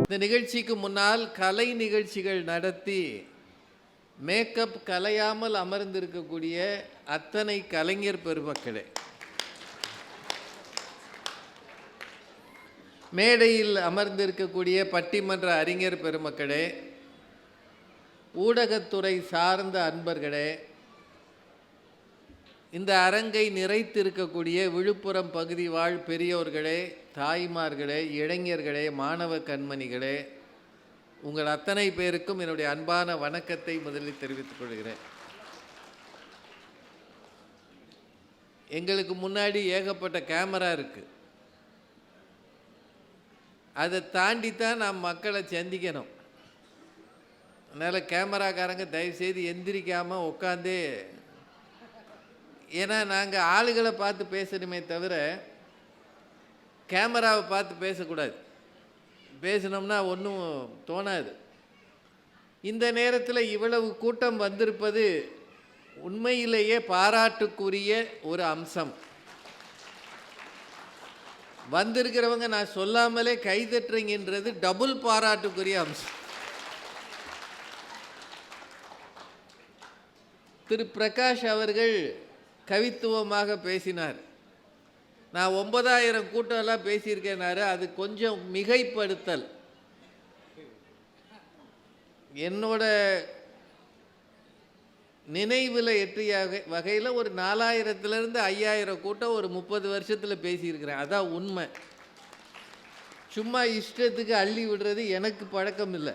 இந்த நிகழ்ச்சிக்கு முன்னால் கலை நிகழ்ச்சிகள் நடத்தி மேக்கப் கலையாமல் அமர்ந்திருக்கக்கூடிய அத்தனை கலைஞர் பெருமக்களே, மேடையில் அமர்ந்திருக்கக்கூடிய பட்டிமன்ற அறிஞர் பெருமக்களே, ஊடகத்துறை சார்ந்த அன்பர்களே, இந்த அரங்கை நிறைத்திருக்கக்கூடிய விழுப்புரம் பகுதி வாழ் பெரியோர்களே, தாய்மார்களே, இளைஞர்களே, மாணவ கண்மணிகளே, உங்கள் அத்தனை பேருக்கும் என்னுடைய அன்பான வணக்கத்தை முதலில் தெரிவித்துக் கொள்கிறேன். எங்களுக்கு முன்னாடி ஏகப்பட்ட கேமரா இருக்குது. அதை தாண்டித்தான் நாம் மக்களை சந்திக்கணும். அதனால் கேமராக்காரங்க தயவுசெய்து எந்திரிக்காமல் உட்காந்தே, ஏன்னா நாங்கள் ஆளுகளை பார்த்து பேசணுமே தவிர கேமராவை பார்த்து பேசக்கூடாது. பேசினோம்னா ஒன்றும் தோணாது. இந்த நேரத்தில் இவ்வளவு கூட்டம் வந்திருப்பது உண்மையிலேயே பாராட்டுக்குரிய ஒரு அம்சம். வந்திருக்கிறவங்க நான் சொல்லாமலே கைதட்டுறீங்கன்றது டபுள் பாராட்டுக்குரிய அம்சம். திரு பிரகாஷ் அவர்கள் கவித்துவமாக பேசினார். நான் 9000 கூட்டம்லாம் பேசியிருக்கேனாரு. அது கொஞ்சம் மிகைப்படுத்தல். என்னோட நினைவில் எட்டிய வகையில் ஒரு 4000லேருந்து 5000 கூட்டம் ஒரு 30 வருஷத்தில் பேசியிருக்கிறேன். அதான் உண்மை. சும்மா இஷ்டத்துக்கு அள்ளி விடுறது எனக்கு பழக்கம் இல்லை.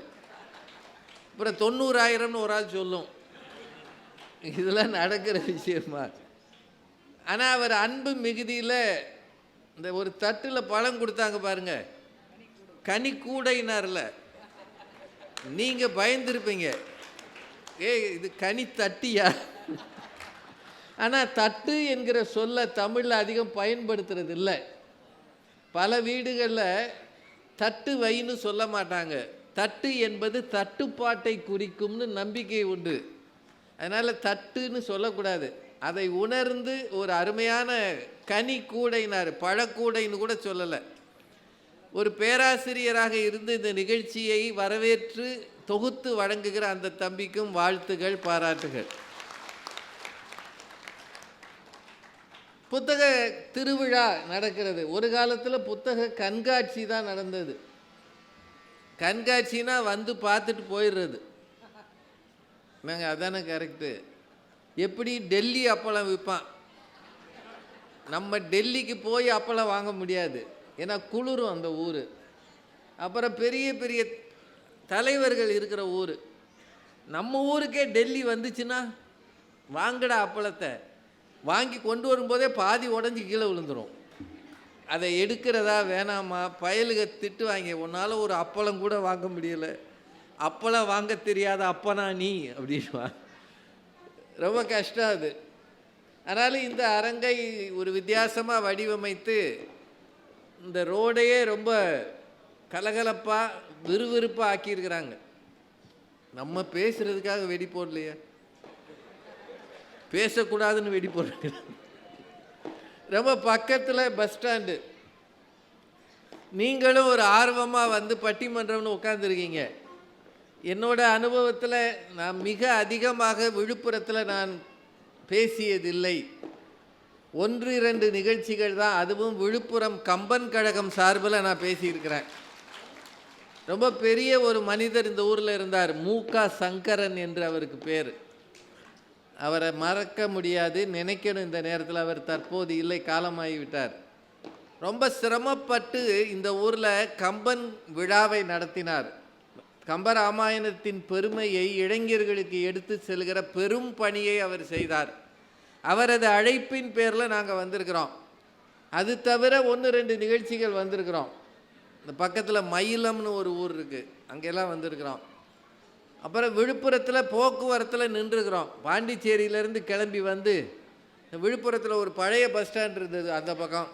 அப்புறம் 90,000ன்னு ஒரு ஆள் சொல்லும். இதெல்லாம் நடக்கிற விஷயமா? ஆனால் அவர் அன்பு மிகுதியில் இந்த ஒரு தட்டில் பழம் கொடுத்தாங்க பாருங்க, கனி கூடைனார்ல, நீங்கள் பயந்துருப்பீங்க, இது கனி தட்டியா? ஆனால் தட்டு என்கிற சொல்ல தமிழில் அதிகம் பயன்படுத்துறது இல்லை. பல வீடுகளில் தட்டு வைன்னு சொல்ல மாட்டாங்க. தட்டு என்பது தட்டுப்பாட்டை குறிக்கும்னு நம்பிக்கை உண்டு. அதனால் தட்டுன்னு சொல்லக்கூடாது. அதை உணர்ந்து ஒரு அருமையான கனி கூடைனார், பழக்கூடைன்னு கூட சொல்லலை. ஒரு பேராசிரியராக இருந்து இந்த நிகழ்ச்சியை வரவேற்று தொகுத்து வழங்குகிற அந்த தம்பிக்கும் வாழ்த்துகள், பாராட்டுகள். புத்தக திருவிழா நடக்கிறது. ஒரு காலத்தில் புத்தக கண்காட்சி தான் நடந்தது. கண்காட்சினா வந்து பார்த்துட்டு போயிடுறது. நாங்கள் அதானே கரெக்டு. எப்படி டெல்லி அப்பளம் விற்பான், நம்ம டெல்லிக்கு போய் அப்பளம் வாங்க முடியாது, ஏன்னா குளிரும் அந்த ஊர். அப்புறம் பெரிய பெரிய தலைவர்கள் இருக்கிற ஊர். நம்ம ஊருக்கே டெல்லி வந்துச்சுன்னா வாங்கடா அப்பளத்தை வாங்கி கொண்டு வரும்போதே பாதி உடஞ்சி கீழே விழுந்துடும். அதை எடுக்கிறதா வேணாமா? பயலுக திட்டு வாங்கி, உன்னால் ஒரு அப்பளம் கூட வாங்க முடியலை, அப்பளம் வாங்க தெரியாத அப்பனா நீ அப்படின்வா. ரொம்ப கஷ்டம் அது. அதனால் இந்த அரங்கை ஒரு வித்தியாசமாக வடிவமைத்து இந்த ரோடையே ரொம்ப கலகலப்பாக விறுவிறுப்பாக ஆக்கியிருக்கிறாங்க. நம்ம பேசுகிறதுக்காக வெடி போடலையே, பேசக்கூடாதுன்னு வெடி போடுறாங்க. ரொம்ப பக்கத்தில் பஸ் ஸ்டாண்டு. நீங்களும் ஒரு ஆர்வமாக வந்து பட்டிமன்றம்னு உட்காந்துருக்கீங்க. என்னோட அனுபவத்தில் நான் மிக அதிகமாக விழுப்புரத்தில் நான் பேசியதில்லை. 1-2 நிகழ்ச்சிகள் தான், அதுவும் விழுப்புரம் கம்பன் கழகம் சார்பில் நான் பேசியிருக்கிறேன். ரொம்ப பெரிய ஒரு மனிதர் இந்த ஊரில் இருந்தார், மூகா சங்கரன் என்று அவருக்கு பேர். அவரை மறக்க முடியாது, நினைக்கணும் இந்த நேரத்தில். அவர் தற்போது இல்லை, காலமாகிவிட்டார். ரொம்ப சிரமப்பட்டு இந்த ஊரில் கம்பன் விழாவை நடத்தினார். கம்பராமாயணத்தின் பெருமையை இளைஞர்களுக்கு எடுத்து செல்கிற பெரும் பணியை அவர் செய்தார். அவரது அழைப்பின் பேரில் நாங்கள் வந்திருக்கிறோம். அது தவிர 1-2 நிகழ்ச்சிகள் வந்திருக்கிறோம். இந்த பக்கத்தில் மயிலம்னு ஒரு ஊர் இருக்குது, அங்கெல்லாம் வந்திருக்கிறோம். அப்புறம் விழுப்புரத்தில் போக்குவரத்தில் நின்றுக்கிறோம். பாண்டிச்சேரியிலேருந்து கிளம்பி வந்து விழுப்புரத்தில் ஒரு பழைய பஸ் ஸ்டாண்ட் இருந்தது, அந்த பக்கம்.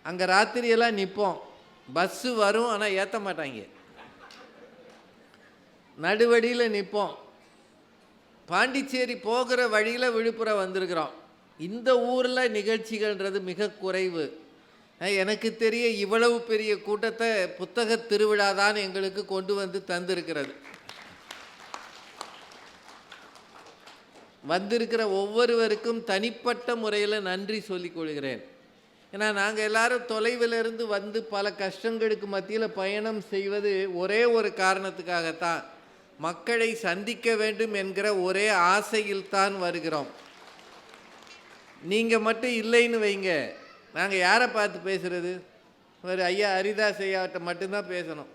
அங்கே ராத்திரியெல்லாம் நிற்போம். பஸ்ஸு வரும், ஆனால் ஏற்ற மாட்டாங்க. நடுவழியில் நிற்போம். பாண்டிச்சேரி போகிற வழியில் விழுப்புரம் வந்திருக்கிறோம். இந்த ஊரில் நிகழ்ச்சிகள்ன்றது மிக குறைவு. எனக்கு தெரிய இவ்வளவு பெரிய கூட்டத்தை புத்தக திருவிழா தான் எங்களுக்கு கொண்டு வந்து தந்திருக்கிறது. வந்திருக்கிற ஒவ்வொருவருக்கும் தனிப்பட்ட முறையில் நன்றி சொல்லிக் கொள்கிறேன். ஏன்னா நாங்கள் எல்லாரும் தொலைவிலிருந்து வந்து பல கஷ்டங்களுக்கு மத்தியில் பயணம் செய்வது ஒரே ஒரு காரணத்துக்காகத்தான், மக்களை சந்திக்க வேண்டும் என்கிற ஒரே ஆசையில் தான் வருகிறோம். நீங்கள் மட்டும் இல்லைன்னு வைங்க, நாங்கள் யாரை பார்த்து பேசுகிறது? ஒரு ஐயா ஹரிதாஸ் ஐயாட்ட மட்டும்தான் பேசணும்.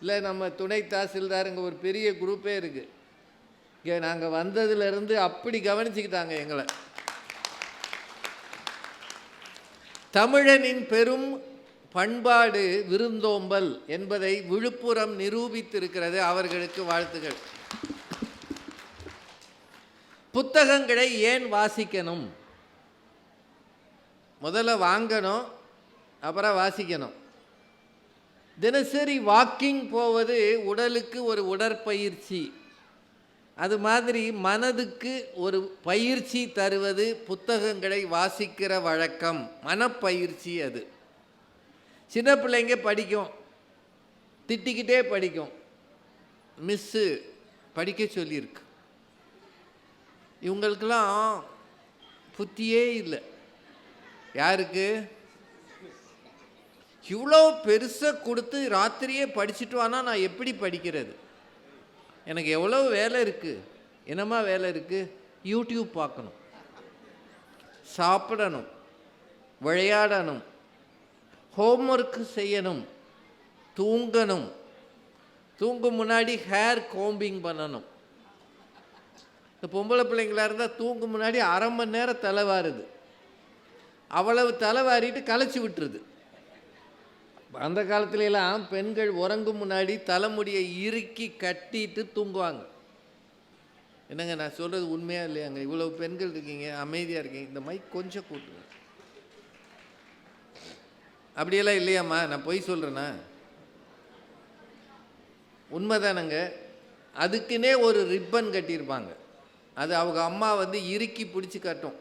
இல்லை நம்ம துணை தாசில்தார், இங்கே ஒரு பெரிய குரூப்பே இருக்குது. இங்கே நாங்கள் வந்ததுலேருந்து அப்படி கவனிச்சுக்கிட்டாங்க எங்களை. தமிழனின் பெரும் பண்பாடு விருந்தோம்பல் என்பதை விழுப்புரம் நிரூபித்திருக்கிறது. அவர்களுக்கு வாழ்த்துகள். புத்தகங்களை ஏன் வாசிக்கணும்? முதல்ல வாங்கணும், அப்புறம் வாசிக்கணும். தினசரி வாக்கிங் போவது உடலுக்கு ஒரு உடற்பயிற்சி. அது மாதிரி மனதுக்கு ஒரு பயிற்சி தருவது புத்தகங்களை வாசிக்கிற வழக்கம், மனப்பயிற்சி. அது சின்ன பிள்ளைங்க படிக்கும், திட்டிக்கிட்டே படிக்கும். மிஸ்ஸு படிக்க சொல்லியிருக்கு. இவங்களுக்கெல்லாம் புத்தியே இல்லை. யாருக்கு? இவ்வளோ பெருசாக கொடுத்து ராத்திரியே படிச்சுட்டு வானா நான் எப்படி படிக்கிறது? எனக்கு எவ்வளோ வேலை இருக்குது. என்னம்மா வேலை இருக்குது? யூடியூப் பார்க்கணும், சாப்பிடணும், விளையாடணும், ஹோம்ஒர்க்கு செய்யணும், தூங்கணும். தூங்கும் முன்னாடி ஹேர் கோம்பிங் பண்ணணும். இந்த பொம்பளை பிள்ளைங்களாக இருந்தால் தூங்கும் முன்னாடி அரை மணி நேரம் தலைவாருது. அவ்வளவு தலைவாரிட்டு களைச்சி விட்டுருது. அந்த காலத்துலலாம் பெண்கள் உறங்கும் முன்னாடி தலைமுடியை இறுக்கி கட்டிட்டு தூங்குவாங்க. என்னங்க நான் சொல்கிறது உண்மையாக இல்லையாங்க? இவ்வளவு பெண்கள் இருக்கீங்க, அமைதியாக இருக்கீங்க, இந்த மைக் கொஞ்சம் கூட்டுங்க. அப்படியெல்லாம் இல்லையாம்மா? நான் பொய் சொல்கிறேன்னா? உண்மைதானங்க. அதுக்குன்னே ஒரு ரிப்பன் கட்டியிருப்பாங்க. அது அவங்க அம்மா வந்து இறுக்கி பிடிச்சி கட்டும்.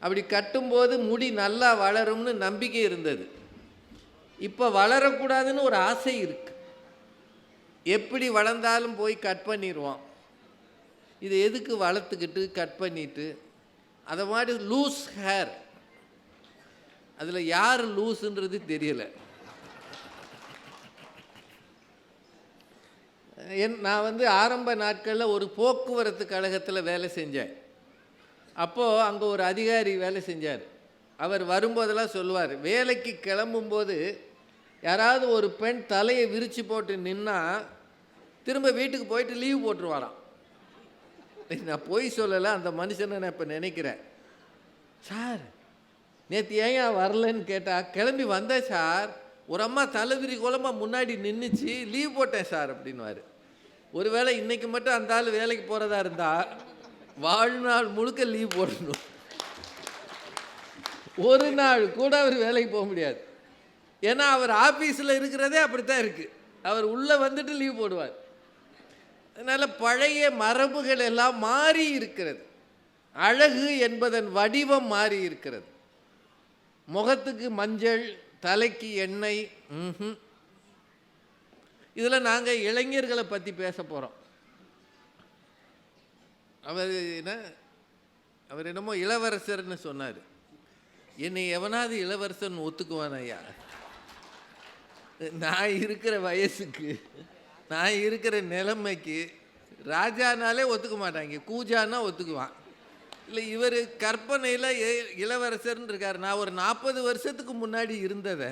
அப்படி கட்டும்போது முடி நல்லா வளரும்னு நம்பிக்கை இருந்தது. இப்போ வளரக்கூடாதுன்னு ஒரு ஆசை இருக்கு. எப்படி வளர்ந்தாலும் போய் கட் பண்ணிடுவான். இது எதுக்கு வளர்த்துக்கிட்டு கட் பண்ணிட்டு? அதை மாதிரி லூஸ் ஹேர், அதில் யார் லூஸுன்றது தெரியல. நான் வந்து ஆரம்ப நாட்களில் ஒரு போக்குவரத்து கழகத்தில் வேலை செஞ்சேன். அப்போது அங்கே ஒரு அதிகாரி வேலை செஞ்சார். அவர் வரும்போதெல்லாம் சொல்லுவார், வேலைக்கு கிளம்பும்போது யாராவது ஒரு பெண் தலையை விரித்து போட்டு நின்னா திரும்ப வீட்டுக்கு போயிட்டு லீவ் போட்டுருவாராம். நான் போய் சொல்லலை, அந்த மனுஷனை நான் இப்போ நினைக்கிறேன். சார் நேற்று ஏன் வரலன்னு கேட்டால், கிளம்பி வந்தேன் சார், ஒரு அம்மா தலைவிரி கோலமாக முன்னாடி நின்றுச்சு, லீவ் போட்டேன் சார் அப்படின்வார். ஒருவேளை இன்றைக்கி மட்டும் அந்த ஆள் வேலைக்கு போகிறதா இருந்தால் வாழ்நாள் முழுக்க லீவ் போடணும். ஒரு நாள் கூட அவர் வேலைக்கு போக முடியாது. ஏன்னா அவர் ஆஃபீஸில் இருக்கிறதே அப்படித்தான் இருக்குது. அவர் உள்ளே வந்துட்டு லீவ் போடுவார். அதனால் பழைய மரபுகள் எல்லாம் மாறி இருக்கிறது. அழகு என்பதன் வடிவம் மாறி இருக்கிறது. முகத்துக்கு மஞ்சள், தலைக்கு எண்ணெய். இதில் நாங்கள் இளைஞர்களை பற்றி பேச போகிறோம். அவர் என்னமோ இளவரசர்னு சொன்னார். என்னை எவனாவது இளவரசன் ஒத்துக்குவான் ஐயா? நான் இருக்கிற வயசுக்கு, நான் இருக்கிற நிலைமைக்கு ராஜானாலே ஒத்துக்க மாட்டாங்க, கூஜானா ஒத்துக்குவான். இல்லை இவர் கற்பனையில் இளவரசர்னு இருக்கார். நான் ஒரு 40 வருஷத்துக்கு முன்னாடி இருந்ததை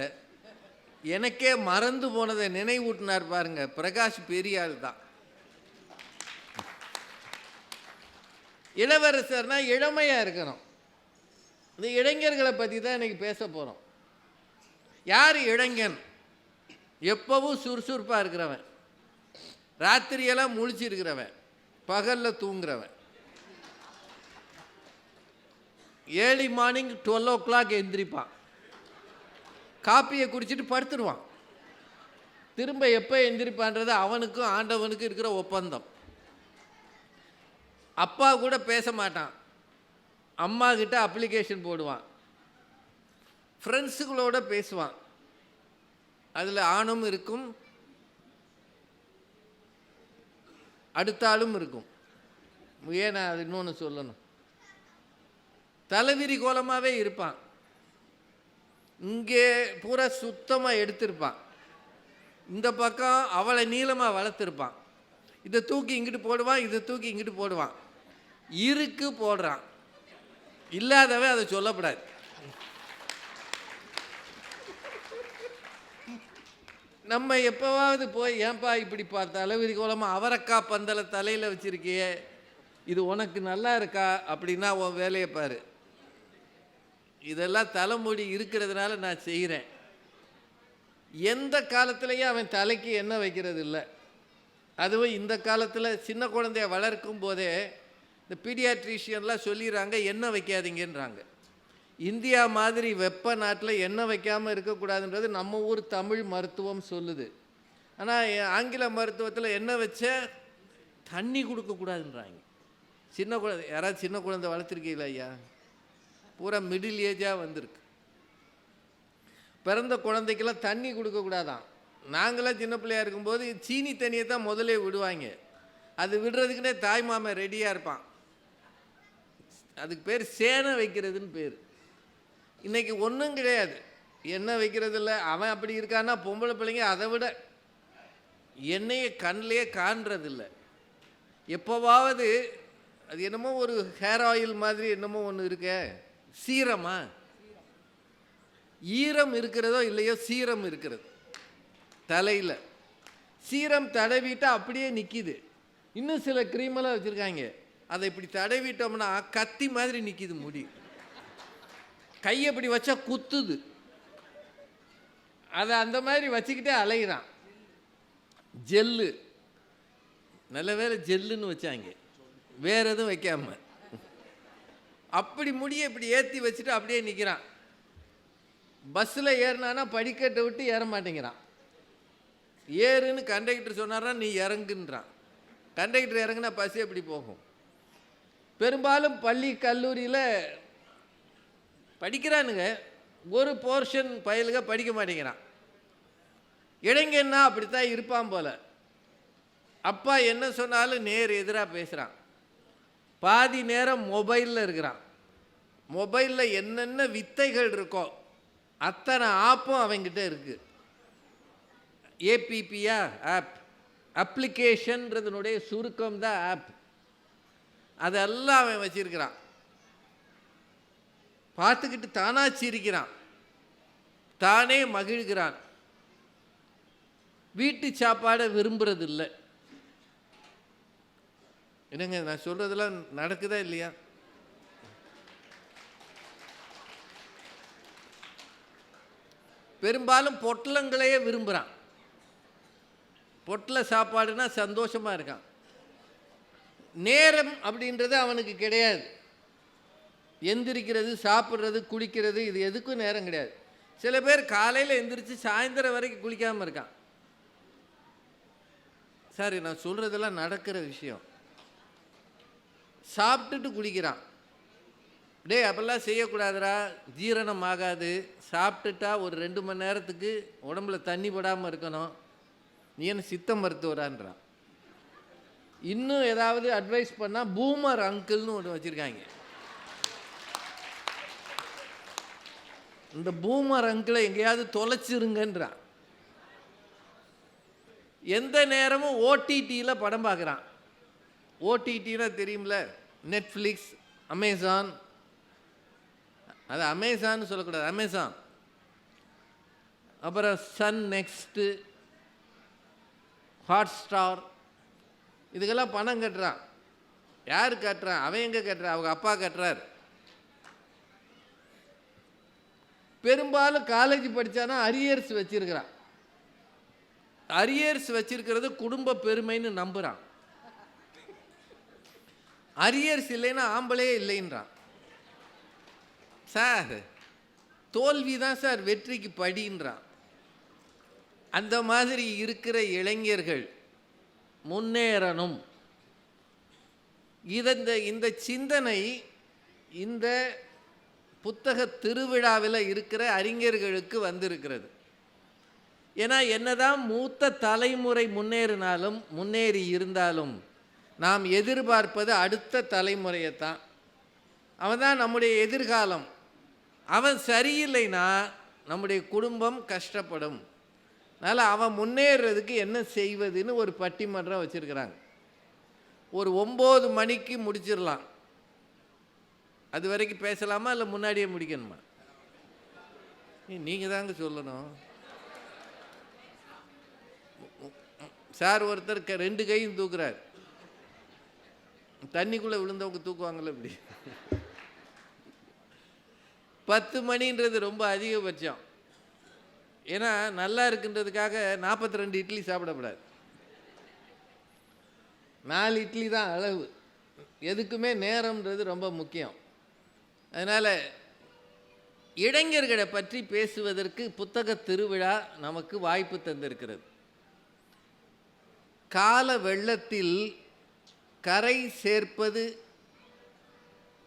எனக்கே மறந்து போனதை நினைவூட்டினார் பாருங்க. பிரகாஷ் பெரியாள் தான். இளவரசர்னா இளமையாக இருக்கணும். இந்த இளைஞர்களை பற்றி தான் இன்றைக்கி பேச போகிறோம். யார் இளைஞன்? எப்பவும் சுறுசுறுப்பாக இருக்கிறவன், ராத்திரியெல்லாம் முழிச்சிருக்கிறவன், பகலில் தூங்குறவன், ஏர்லி மார்னிங் 12 o'clock எந்திரிப்பான், காப்பியை குடிச்சிட்டு படுத்துடுவான். திரும்ப எப்போ எந்திரிப்பான்றது அவனுக்கும் ஆண்டவனுக்கும் இருக்கிற ஒப்பந்தம். அப்பா கூட பேச மாட்டான், அம்மா கிட்ட அப்ளிகேஷன் போடுவான், ஃப்ரெண்ட்ஸுகளோட பேசுவான். அதில் ஆணும் இருக்கும், அடுத்த ஆளும் இருக்கும். ஏன் நான் அது இன்னொன்று சொல்லணும், தலைவிரி கோலமாகவே இருப்பான். இங்கே பூரா சுத்தமாக எடுத்திருப்பான், இந்த பக்கம் அவளை நீளமாக வளர்த்துருப்பான். இதை தூக்கி இங்கிட்டு போடுவான், இதை தூக்கி இங்கிட்டு போடுவான். இருக்கு போடுறான், இல்லாதவன் அதை சொல்லப்படாது. நம்ம எப்போவாவது போய் ஏன்பா இப்படிப்பா தலைவிரி கோலமாக அவரக்காய் பந்தலை தலையில் வச்சுருக்கியே, இது உனக்கு நல்லா இருக்கா அப்படின்னா உன் வேலையை பாரு. இதெல்லாம் தலைமுடி இருக்கிறதுனால நான் செய்கிறேன். எந்த காலத்துலேயும் அவன் தலைக்கு எண்ணெய் வைக்கிறது இல்லை. அதுவும் இந்த காலத்தில் சின்ன குழந்தைய வளர்க்கும் போதே இந்த பீடியாட்ரிஷியன்லாம் சொல்லிடுறாங்க, எண்ணெய் வைக்காதீங்கன்றாங்க. இந்தியா மாதிரி வெப்ப நாட்டில் எண்ணெய் வைக்காமல் இருக்கக்கூடாதுன்றது நம்ம ஊர் தமிழ் மருத்துவம் சொல்லுது. ஆனால் ஆங்கில மருத்துவத்தில் எண்ணெய் வச்ச தண்ணி கொடுக்கக்கூடாதுன்றாங்க. சின்ன குழந்தை, யாராவது சின்ன குழந்தை வளர்த்துருக்கீங்களா ஐயா? பூரா மிடில் ஏஜாக வந்திருக்கு. பிறந்த குழந்தைக்கெல்லாம் தண்ணி கொடுக்கக்கூடாதான். நாங்களாம் சின்ன பிள்ளையாக இருக்கும்போது சீனி தண்ணியை தான் முதலே விடுவாங்க. அது விடுறதுக்குன்னே தாய் மாமன் ரெடியாக இருப்பான். அதுக்கு பேர் சேனை வைக்கிறதுன்னு பேர். இன்றைக்கி ஒன்றும் கிடையாது, எண்ணெய் வைக்கிறது இல்லை. அவன் அப்படி இருக்கான்னா பொம்பளை பிள்ளைங்க அதை விட எண்ணெயை கண்ணிலேயே காண்றதில்லை. எப்போவாவது அது என்னமோ ஒரு ஹேர் ஆயில் மாதிரி என்னமோ ஒன்று இருக்க, சீரமா, ஈரம் இருக்கிறதோ இல்லையோ சீரம் இருக்கிறது தலையில். சீரம் தடவிட்டா அப்படியே நிற்கிது. இன்னும் சில க்ரீமெல்லாம் வச்சுருக்காங்க, அதை இப்படி தடவிட்டோம்னா கத்தி மாதிரி நிற்கிது முடி. கையை இப்படி வச்சா குத்துது. அதை அந்த மாதிரி வச்சுக்கிட்டே அலைகிறான். ஜெல்லு, நல்ல வேலை ஜெல்லுன்னு வச்சாங்க, வேறு எதுவும் வைக்காம. அப்படி முடிய இப்படி ஏற்றி வச்சுட்டு அப்படியே நிற்கிறான். பஸ்ஸில் ஏறினானா படிக்கட்டை விட்டு ஏற மாட்டேங்கிறான். ஏறுன்னு கண்டக்டர் சொன்னார்னா நீ இறங்குன்றான். கண்டக்டர் இறங்குனா பஸ் எப்படி போகும்? பெரும்பாலும் பள்ளி கல்லூரியில் படிக்கிறானுங்க, ஒரு போர்ஷன் பயலுக படிக்க மாட்டேங்கிறான். இளைஞன்னா அப்படித்தான் இருப்பான் போல. அப்பா என்ன சொன்னாலும் நேர் எதிராக பேசுகிறான். பாதி நேரம் மொபைலில் இருக்கிறான். மொபைலில் என்னென்ன வித்தைகள் இருக்கோ அத்தனை ஆப்பும் அவங்கிட்ட இருக்குது. ஏபிபியா, ஆப், அப்ளிகேஷன்றதுனுடைய சுருக்கம் தான் ஆப். அதெல்லாம் அவன் வச்சிருக்கிறான். பார்த்துக்கிட்டு தானாக சிரிக்கிறான், தானே மகிழ்கிறான். வீட்டு சாப்பாடை விரும்புறது இல்லை. என்னங்க நான் சொல்கிறதெல்லாம் நடக்குதா இல்லையா? பெரும்பாலும் பொட்டலங்களையே விரும்புகிறான். பொட்டல சாப்பாடுனா சந்தோஷமாக இருக்கான். நேரம் அப்படின்றது அவனுக்கு கிடையாது. எந்திரிக்கிறது, சாப்பிட்றது, குளிக்கிறது, இது எதுக்கும் நேரம் கிடையாது. சில பேர் காலையில் எந்திரிச்சு சாயந்தரம் வரைக்கும் குளிக்காமல் இருக்கான். சாரி, நான் சொல்கிறதெல்லாம் நடக்கிற விஷயம். சாப்பிட்டுட்டு குளிக்கிறான். டே அப்பெல்லாம் செய்யக்கூடாதுடா, ஜீரணம் ஆகாது. சாப்பிட்டுட்டா ஒரு 2 மணி நேரத்துக்கு உடம்புல தண்ணி படாமல் இருக்கணும். நீ என்ன சித்த மருத்துவரான்றான். இன்னும் ஏதாவது அட்வைஸ் பண்ணால் பூமர் அங்கிள்னு ஒன்று வச்சுருக்காங்க. இந்த பூமர் அங்கிளை எங்கேயாவது தொலைச்சிருங்கன்றான். எந்த நேரமும் ஓடிடியில் படம் பார்க்குறான். ஓடிடினா தெரியும்ல, நெட்ஃப்ளிக்ஸ், அமேசான். அது அமேசான்னு சொல்லக்கூடாது, அமேசான். அப்புறம் சன் நெக்ஸ்ட்டு, ஹாட்ஸ்டார், இதுக்கெல்லாம் பணம் கட்டுறான். யார் கட்டுறான்? அவன் எங்கே கட்டுறான்? அவங்க அப்பா கட்டுறார். பெரும்பாலும் காலேஜ் படித்தானா அரியர்ஸ் வச்சிருக்கிறான். அரியர்ஸ் வச்சிருக்கிறது குடும்ப பெருமைன்னு நம்புகிறான். அரியர்ஸ் இல்லைன்னா ஆம்பளே இல்லைன்றான். சார் தோல்வி தான் சார் வெற்றிக்கு படின்றான். அந்த மாதிரி இருக்கிற இளைஞர்கள் முன்னேறணும். இந்த சிந்தனை இந்த புத்தக திருவிழாவில் இருக்கிற அறிஞர்களுக்கு வந்திருக்கிறது. ஏன்னா என்னதான் மூத்த தலைமுறை முன்னேறி இருந்தாலும் நாம் எதிர்பார்ப்பது அடுத்த தலைமுறையைத்தான். அவன் தான் நம்முடைய எதிர்காலம். அவன் சரியில்லைன்னா நம்முடைய குடும்பம் கஷ்டப்படும். அதனால் அவன் முன்னேறதுக்கு என்ன செய்வதுன்னு ஒரு பட்டிமன்றம் வச்சுருக்கிறாங்க. ஒரு 9 மணிக்கு முடிச்சிடலாம். அது வரைக்கும் பேசலாமா இல்லை முன்னாடியே முடிக்கணுமா? நீங்கள் தாங்க சொல்லணும். சார் ஒருத்தர் 2 கையும் தூக்குறார். தண்ணிக்குள்ளே விழுந்தவங்க தூக்குவாங்கள்ல இப்படி. 10 மணின்றது ரொம்ப அதிகபட்சம். ஏன்னா நல்லா இருக்குன்றதுக்காக 42 இட்லி சாப்பிடக்கூடாது. 4 இட்லி தான் அளவு. எதுக்குமே நேரம்ன்றது ரொம்ப முக்கியம். அதனால் இளைஞர்களை பற்றி பேசுவதற்கு புத்தக திருவிழா நமக்கு வாய்ப்பு தந்திருக்கிறது. கால வெள்ளத்தில் கரை சேர்ப்பது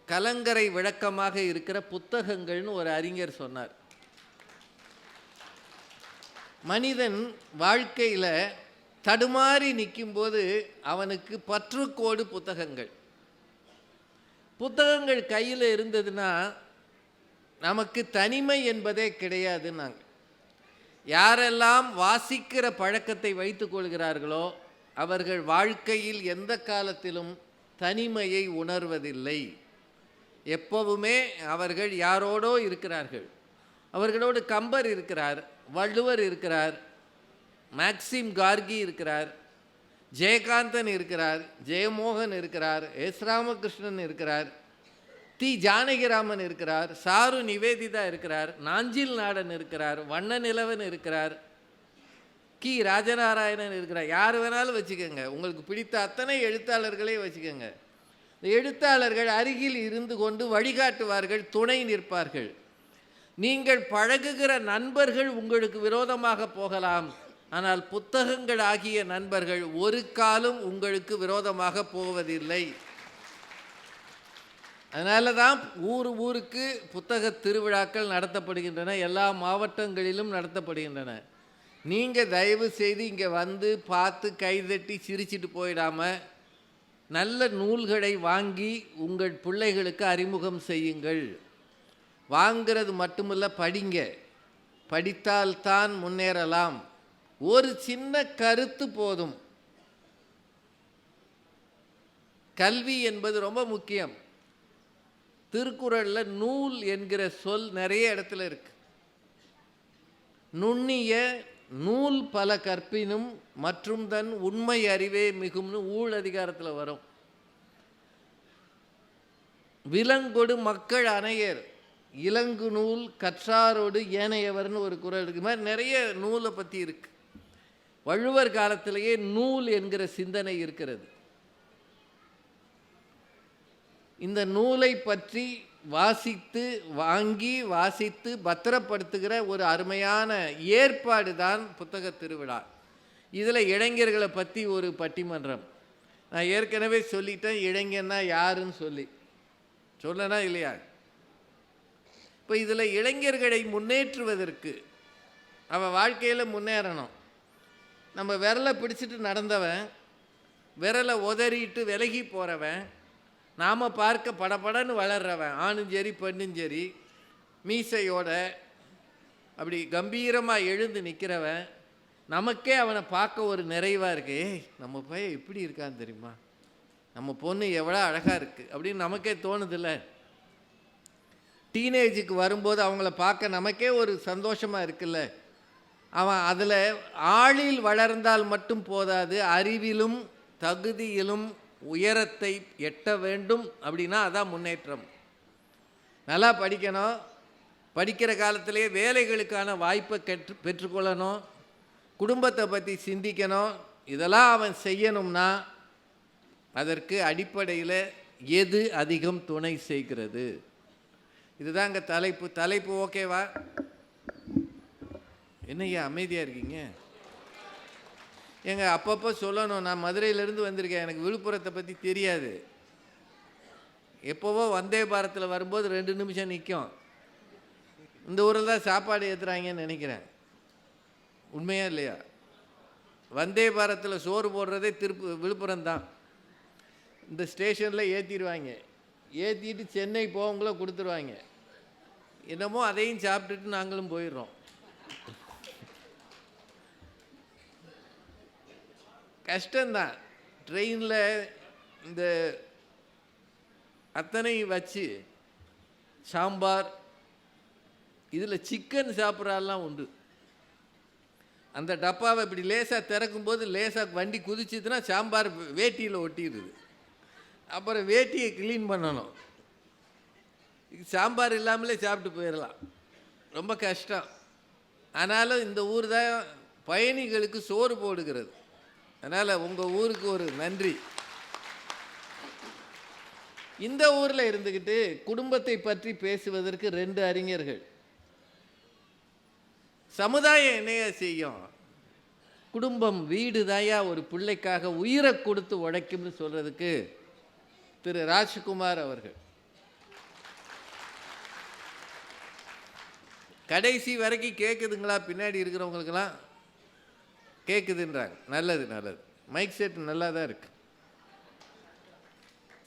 கலங்கரை விளக்கமாக இருக்கிற புத்தகங்கள்னு ஒரு அறிஞர் சொன்னார். மனிதன் வாழ்க்கையில் தடுமாறி நிற்கும்போது அவனுக்கு பற்றுக்கோடு புத்தகங்கள். புத்தகங்கள் கையில் இருந்ததுன்னா நமக்கு தனிமை என்பதே கிடையாதுன்னாங்க. யாரெல்லாம் வாசிக்கிற பழக்கத்தை வைத்து கொள்கிறார்களோ அவர்கள் வாழ்க்கையில் எந்த காலத்திலும் தனிமையை உணர்வதில்லை. எப்பவுமே அவர்கள் யாரோடோ இருக்கிறார்கள். அவர்களோடு கம்பர் இருக்கிறார், வள்ளுவர் இருக்கிறார், மேக்சிம் கார்கி இருக்கிறார், ஜெயகாந்தன் இருக்கிறார், ஜெயமோகன் இருக்கிறார், எஸ் ராமகிருஷ்ணன் இருக்கிறார், தி ஜானகிராமன் இருக்கிறார், சாரு நிவேதிதா இருக்கிறார், நாஞ்சில் நாடன் இருக்கிறார், வண்ண நிலவன் இருக்கிறார், கி ராஜநாராயணன் இருக்கிறார். யார் வேணாலும் வச்சுக்கோங்க. உங்களுக்கு பிடித்த அத்தனை எழுத்தாளர்களே வச்சுக்கோங்க. இந்த எழுத்தாளர்கள் அருகில் இருந்து கொண்டு வழிகாட்டுவார்கள், துணை நிற்பார்கள். நீங்கள் பழகுகிற நண்பர்கள் உங்களுக்கு விரோதமாக போகலாம், ஆனால் புத்தகங்கள் ஆகிய நண்பர்கள் ஒரு காலம் உங்களுக்கு விரோதமாக போவதில்லை. அதனால தான் ஊருக்கு புத்தக திருவிழாக்கள் நடத்தப்படுகின்றன. எல்லா மாவட்டங்களிலும் நடத்தப்படுகின்றன. நீங்கள் தயவு செய்து இங்கே வந்து பார்த்து கைதட்டி சிரிச்சிட்டு போயிடாமல் நல்ல நூல்களை வாங்கி உங்கள் பிள்ளைகளுக்கு அறிமுகம் செய்யுங்கள். வாங்கிறது மட்டுமல்ல, படிங்க. படித்தால்தான் முன்னேறலாம். ஒரு சின்ன கருத்து போதும். கல்வி என்பது ரொம்ப முக்கியம். திருக்குறளில் நூல் என்கிற சொல் நிறைய இடத்துல இருக்கு. நுண்ணிய நூல் பல கற்பினும் மற்றும் தன் உண்மை அறிவே மிகும்னு ஊழ் அதிகாரத்தில் வரும். விலங்கொடு மக்கள் அணையர், இலங்கு நூல் கற்றாரோடு ஏனையவர்னு ஒரு குறள் இருக்கு. மாதிரி நிறைய நூலை பற்றி இருக்கு. வள்ளுவர் காலத்திலேயே நூல் என்கிற சிந்தனை இருக்கிறது. இந்த நூலை பற்றி வாசித்து பத்திரப்படுத்துகிற ஒரு அருமையான ஏற்பாடு தான் புத்தக திருவிழா. இதில் இளைஞர்களை பற்றி ஒரு பட்டிமன்றம். நான் ஏற்கனவே சொல்லிட்டேன் இளைஞன்னா யாருன்னு சொல்லனா இல்லையா? இப்போ இதில் இளைஞர்களை முன்னேற்றுவதற்கு, அவன் வாழ்க்கையில் முன்னேறணும். நம்ம விரலை பிடிச்சிட்டு நடந்தவன், விரலை உதறிட்டு விலகி போகிறவன், நாம் பார்க்க படபடன்னு வளர்றவன், ஆணும் சரி பெண்ணும் சரி, மீசையோட அப்படி கம்பீரமாக எழுந்து நிற்கிறவன், நமக்கே அவனை பார்க்க ஒரு நிறைவாக இருக்கு. நம்ம பையன் எப்படி இருக்கான்னு தெரியுமா, நம்ம பொண்ணு எவ்வளோ அழகாக இருக்குது அப்படின்னு நமக்கே தோணுதில்ல. டீனேஜுக்கு வரும்போது அவங்கள பார்க்க நமக்கே ஒரு சந்தோஷமாக இருக்குல்ல. அவன் அதில் ஆளில் வளர்ந்தால் மட்டும் போதாது, அறிவிலும் தகுதியிலும் உயரத்தை எட்ட வேண்டும். அப்படின்னா அதான் முன்னேற்றம். நல்லா படிக்கணும், படிக்கிற காலத்திலேயே வேலைகளுக்கான வாய்ப்பை பெற்றுக்கொள்ளணும், குடும்பத்தை பற்றி சிந்திக்கணும். இதெல்லாம் அவன் செய்யணும்னா அதற்கு அடிப்படையில் எது அதிகம் துணை செய்கிறது? இதுதான் இங்கே தலைப்பு. ஓகேவா? என்னய்யா அமைதியாக இருக்கீங்க? அப்பப்போ சொல்லணும். நான் மதுரையிலேருந்து வந்திருக்கேன், எனக்கு விழுப்புரத்தை பற்றி தெரியாது. எப்போவோ வந்தே பாரத்தில் வரும்போது 2 நிமிஷம் நிற்கும். இந்த ஊரில் தான் சாப்பாடு ஏற்றுறாங்கன்னு நினைக்கிறேன். உண்மையா இல்லையா? வந்தே பாரத்தில் சோறு போடுறதே விழுப்புரம் தான். இந்த ஸ்டேஷனில் ஏற்றிடுவாங்க. ஏற்றிட்டு சென்னை போகவங்கள கொடுத்துருவாங்க. என்னமோ அதையும் சாப்பிட்டுட்டு நாங்களும் போயிடுறோம். கஷ்டம்தான். ட்ரெயினில் இந்த அத்தனை வச்சு சாம்பார், இதில் சிக்கன் சாப்பிட்றாலாம் உண்டு. அந்த டப்பாவை இப்படி லேசாக திறக்கும்போது லேசாக வண்டி குதிச்சுதுன்னா சாம்பார் வேட்டியில் ஒட்டிடுது. அப்புறம் வேட்டியை க்ளீன் பண்ணணும். சாம்பார் இல்லாமலே சாப்பிட்டு போயிடலாம். ரொம்ப கஷ்டம். ஆனாலும் இந்த ஊர் தான் பயணிகளுக்கு சோறு போடுகிறது. அதனால் உங்கள் ஊருக்கு ஒரு நன்றி. இந்த ஊரில் இருந்துக்கிட்டு குடும்பத்தை பற்றி பேசுவதற்கு 2 அறிஞர்கள். சமுதாயம் என்னையா செய்யும்? குடும்பம் வீடு தாயா ஒரு பிள்ளைக்காக உயிரை கொடுத்து உழைக்கும்னு சொல்கிறதுக்கு திரு ராஜ்குமார் அவர்கள். கடைசி வரைக்கும் கேட்குதுங்களா? பின்னாடி இருக்கிறவங்களுக்கெல்லாம் கேட்குதுன்றாங்க. நல்லது நல்லது. மைக் செட் நல்லா தான் இருக்கு.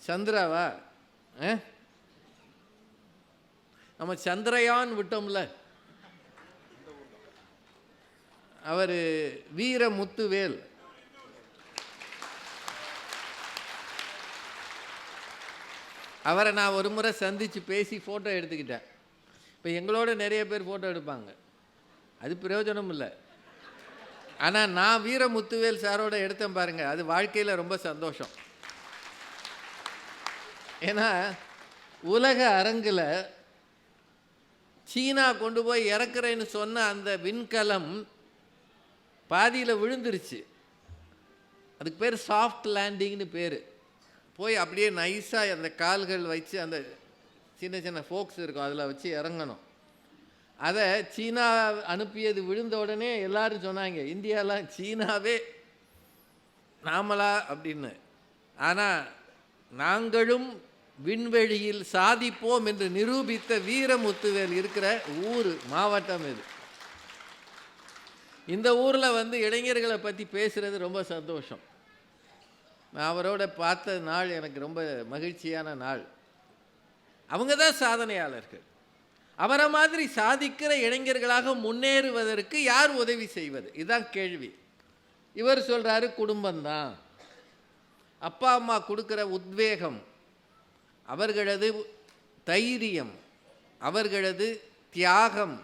சந்திராவா? நம்ம சந்திரயான் விட்டோம்ல, அவர் வீரமுத்துவேல். அவரை நான் ஒரு முறை சந்தித்து பேசி ஃபோட்டோ எடுத்துக்கிட்டேன். இப்போ எங்களோட நிறைய பேர் ஃபோட்டோ எடுப்பாங்க, அது பிரயோஜனம் இல்லை. ஆனால் நான் வீரமுத்துவேல் சாரோட எடுத்தேன் பாருங்கள், அது வாழ்க்கையில் ரொம்ப சந்தோஷம். ஏன்னா உலக அரங்கில் சீனா கொண்டு போய் இறக்குறேன்னு சொன்ன அந்த விண்கலம் பாதியில் விழுந்துருச்சு. அதுக்கு பேர் சாஃப்ட் லேண்டிங்னு பேர். போய் அப்படியே நைஸாக அந்த கால்கள் வச்சு அந்த சின்ன சின்ன ஃபோக்ஸ் இருக்கும், அதில் வச்சு இறங்கணும். அதை சீனா அனுப்பியது விழுந்த உடனே எல்லாரும் சொன்னாங்க, இந்தியாலாம் சீனாவே நாமளா அப்படின்னு. ஆனால் நாங்களும் விண்வெளியில் சாதிப்போம் என்று நிரூபித்த வீரமுத்துவேல் இருக்கிற ஊர் மாவட்டம் இது. இந்த ஊரில் வந்து இளைஞர்களை பற்றி பேசுகிறது ரொம்ப சந்தோஷம். நான் அவரோட பார்த்த நாள் எனக்கு ரொம்ப மகிழ்ச்சியான நாள். அவங்க தான் சாதனையாளர்கள். அவரை மாதிரி சாதிக்கிற இளைஞர்களாக முன்னேறுவதற்கு யார் உதவி செய்வது? இதுதான் கேள்வி. இவர் சொல்கிறாரு குடும்பம்தான். அப்பா அம்மா கொடுக்குற உத்வேகம், அவர்களது தைரியம், அவர்களது தியாகம்,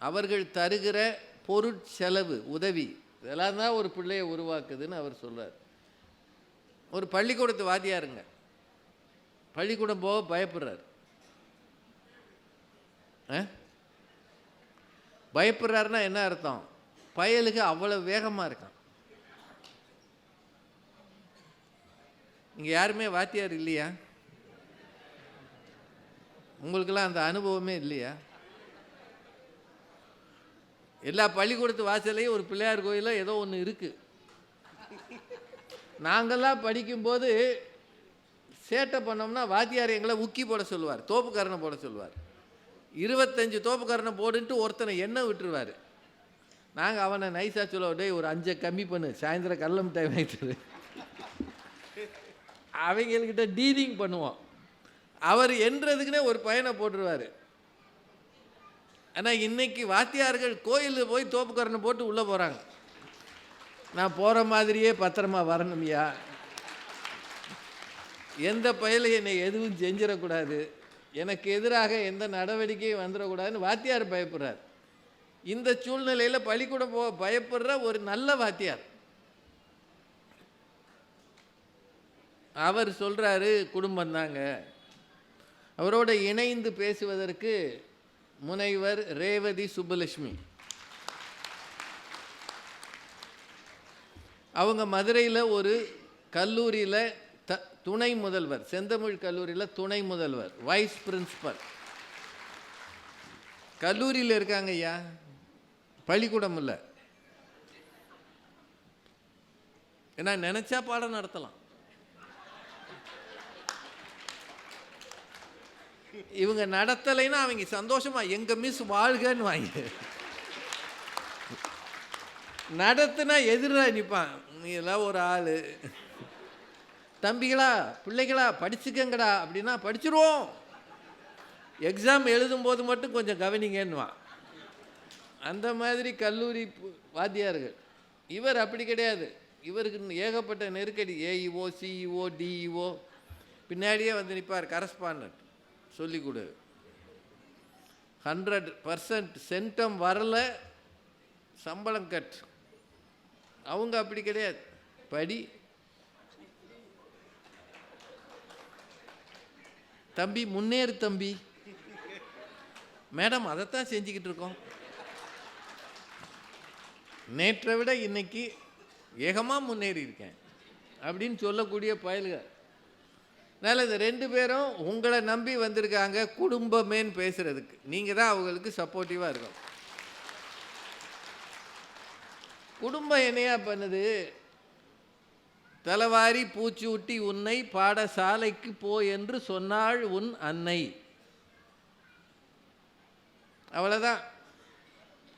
அவர்கள் தருகிற பொருட்செலவு உதவி, இதெல்லாம் தான் ஒரு பிள்ளையை உருவாக்குதுன்னு அவர் சொல்கிறார். ஒரு பள்ளிக்கூடத்து வாத்தியாருங்க, பள்ளிக்கூடம் போக பயப்படுறார். பயப்படுறாருன்னா என்ன அர்த்தம்? பயலுக்கு அவ்வளோ வேகமாக இருக்கான். இங்கே யாருமே வாத்தியார் இல்லையா? உங்களுக்கெல்லாம் அந்த அனுபவமே இல்லையா? எல்லா பள்ளிக்கூடத்து வாசலையும் ஒரு பிள்ளையார் கோயிலோ ஏதோ ஒன்று இருக்குது. நாங்கள்லாம் படிக்கும்போது சேட்டை பண்ணோம்னா வாத்தியார் எங்களை உக்கி போட சொல்லுவார், தோப்புக்கரணை போட சொல்லுவார். 25 தோப்புக்கரணை போடுன்ட்டு ஒருத்தனை எண்ணெய் விட்டுருவார். நாங்கள் அவனை நைஸாக சொல்லுவோம், டே ஒரு 5 கம்மி பண்ணு, சாயந்தரம் கடல மிட்டாய் வாங்கிட்டு. அவங்கக்கிட்ட டீலிங் பண்ணுவோம். அவர் என்றதுக்குன்னே ஒரு பையனை போட்டுருவார். ஆனால் இன்னைக்கு வாத்தியார்கள் கோயிலில் போய் தோப்புக்கரணை போட்டு உள்ளே போகிறாங்க. நான் போகிற மாதிரியே பத்திரமா வரணும்யா, எந்த பயலும் என்னை எதுவும் செஞ்சிடக்கூடாது, எனக்கு எதிராக எந்த நடவடிக்கையும் வந்துடக்கூடாதுன்னு வாத்தியார் பயப்படுறார். இந்த சூழ்நிலையில் பள்ளிக்கூடம் போக பயப்படுற ஒரு நல்ல வாத்தியார் அவர் சொல்கிறாரு குடும்பம் தாங்க. அவரோட இணைந்து பேசுவதற்கு முனைவர் ரேவதி சுப்புலட்சுமி. அவங்க மதுரையில் ஒரு கல்லூரியில் துணை முதல்வர், செந்தமிழ் கல்லூரியில் துணை முதல்வர், வைஸ் பிரின்சிபல். கல்லூரியில் இருக்காங்க ஐயா, பள்ளிக்கூடம் இல்லை. ஏன்னா நினச்சா பாடம் நடத்தலாம். இவங்க நடத்தலைன்னா அவங்க சந்தோஷமா எங்க மிஸ் வாழ்கன்னு வாங்க. நடத்துனா எதிராக நிற்பான். நீ எல்லாம் ஒரு ஆள். தம்பிகளா பிள்ளைகளா படிச்சுக்கங்கடா அப்படின்னா படிச்சிருவோம், எக்ஸாம் எழுதும்போது மட்டும் கொஞ்சம் கவனிங்கன்னுவான். அந்த மாதிரி கல்லூரி வாத்தியார்கள். இவர் அப்படி கிடையாது. இவருக்கு ஏகப்பட்ட நெருக்கடி. ஏஇஓ, சிஇஓ, டிஇஓ பின்னாடியே வந்து நிற்பார். கரஸ்பாண்டன்ட் சொல்லிக் கொடு, 100% சென்டம் வரல சம்பளம் கட். அவங்க அப்படி கிடையாது. படி தம்பி, முன்னேறு தம்பி. மேடம் அதைத்தான் செஞ்சுக்கிட்டு இருக்கோம். நேற்றை விட இன்னைக்கு ஏகமாக முன்னேறி இருக்கேன் அப்படின்னு சொல்லக்கூடிய பயல்கள். அதனால் இந்த 2 பேரும் உங்களை நம்பி வந்திருக்காங்க குடும்பமேன்னு பேசுகிறதுக்கு. நீங்கள் தான் அவங்களுக்கு சப்போர்ட்டிவாக இருக்கும். குடும்பம் என்னையா பண்ணுது? தலவாரி பூச்சூட்டி உன்னை பாடசாலைக்கு போ என்று சொன்னாள் உன் அன்னை. அவ்வளோதான்.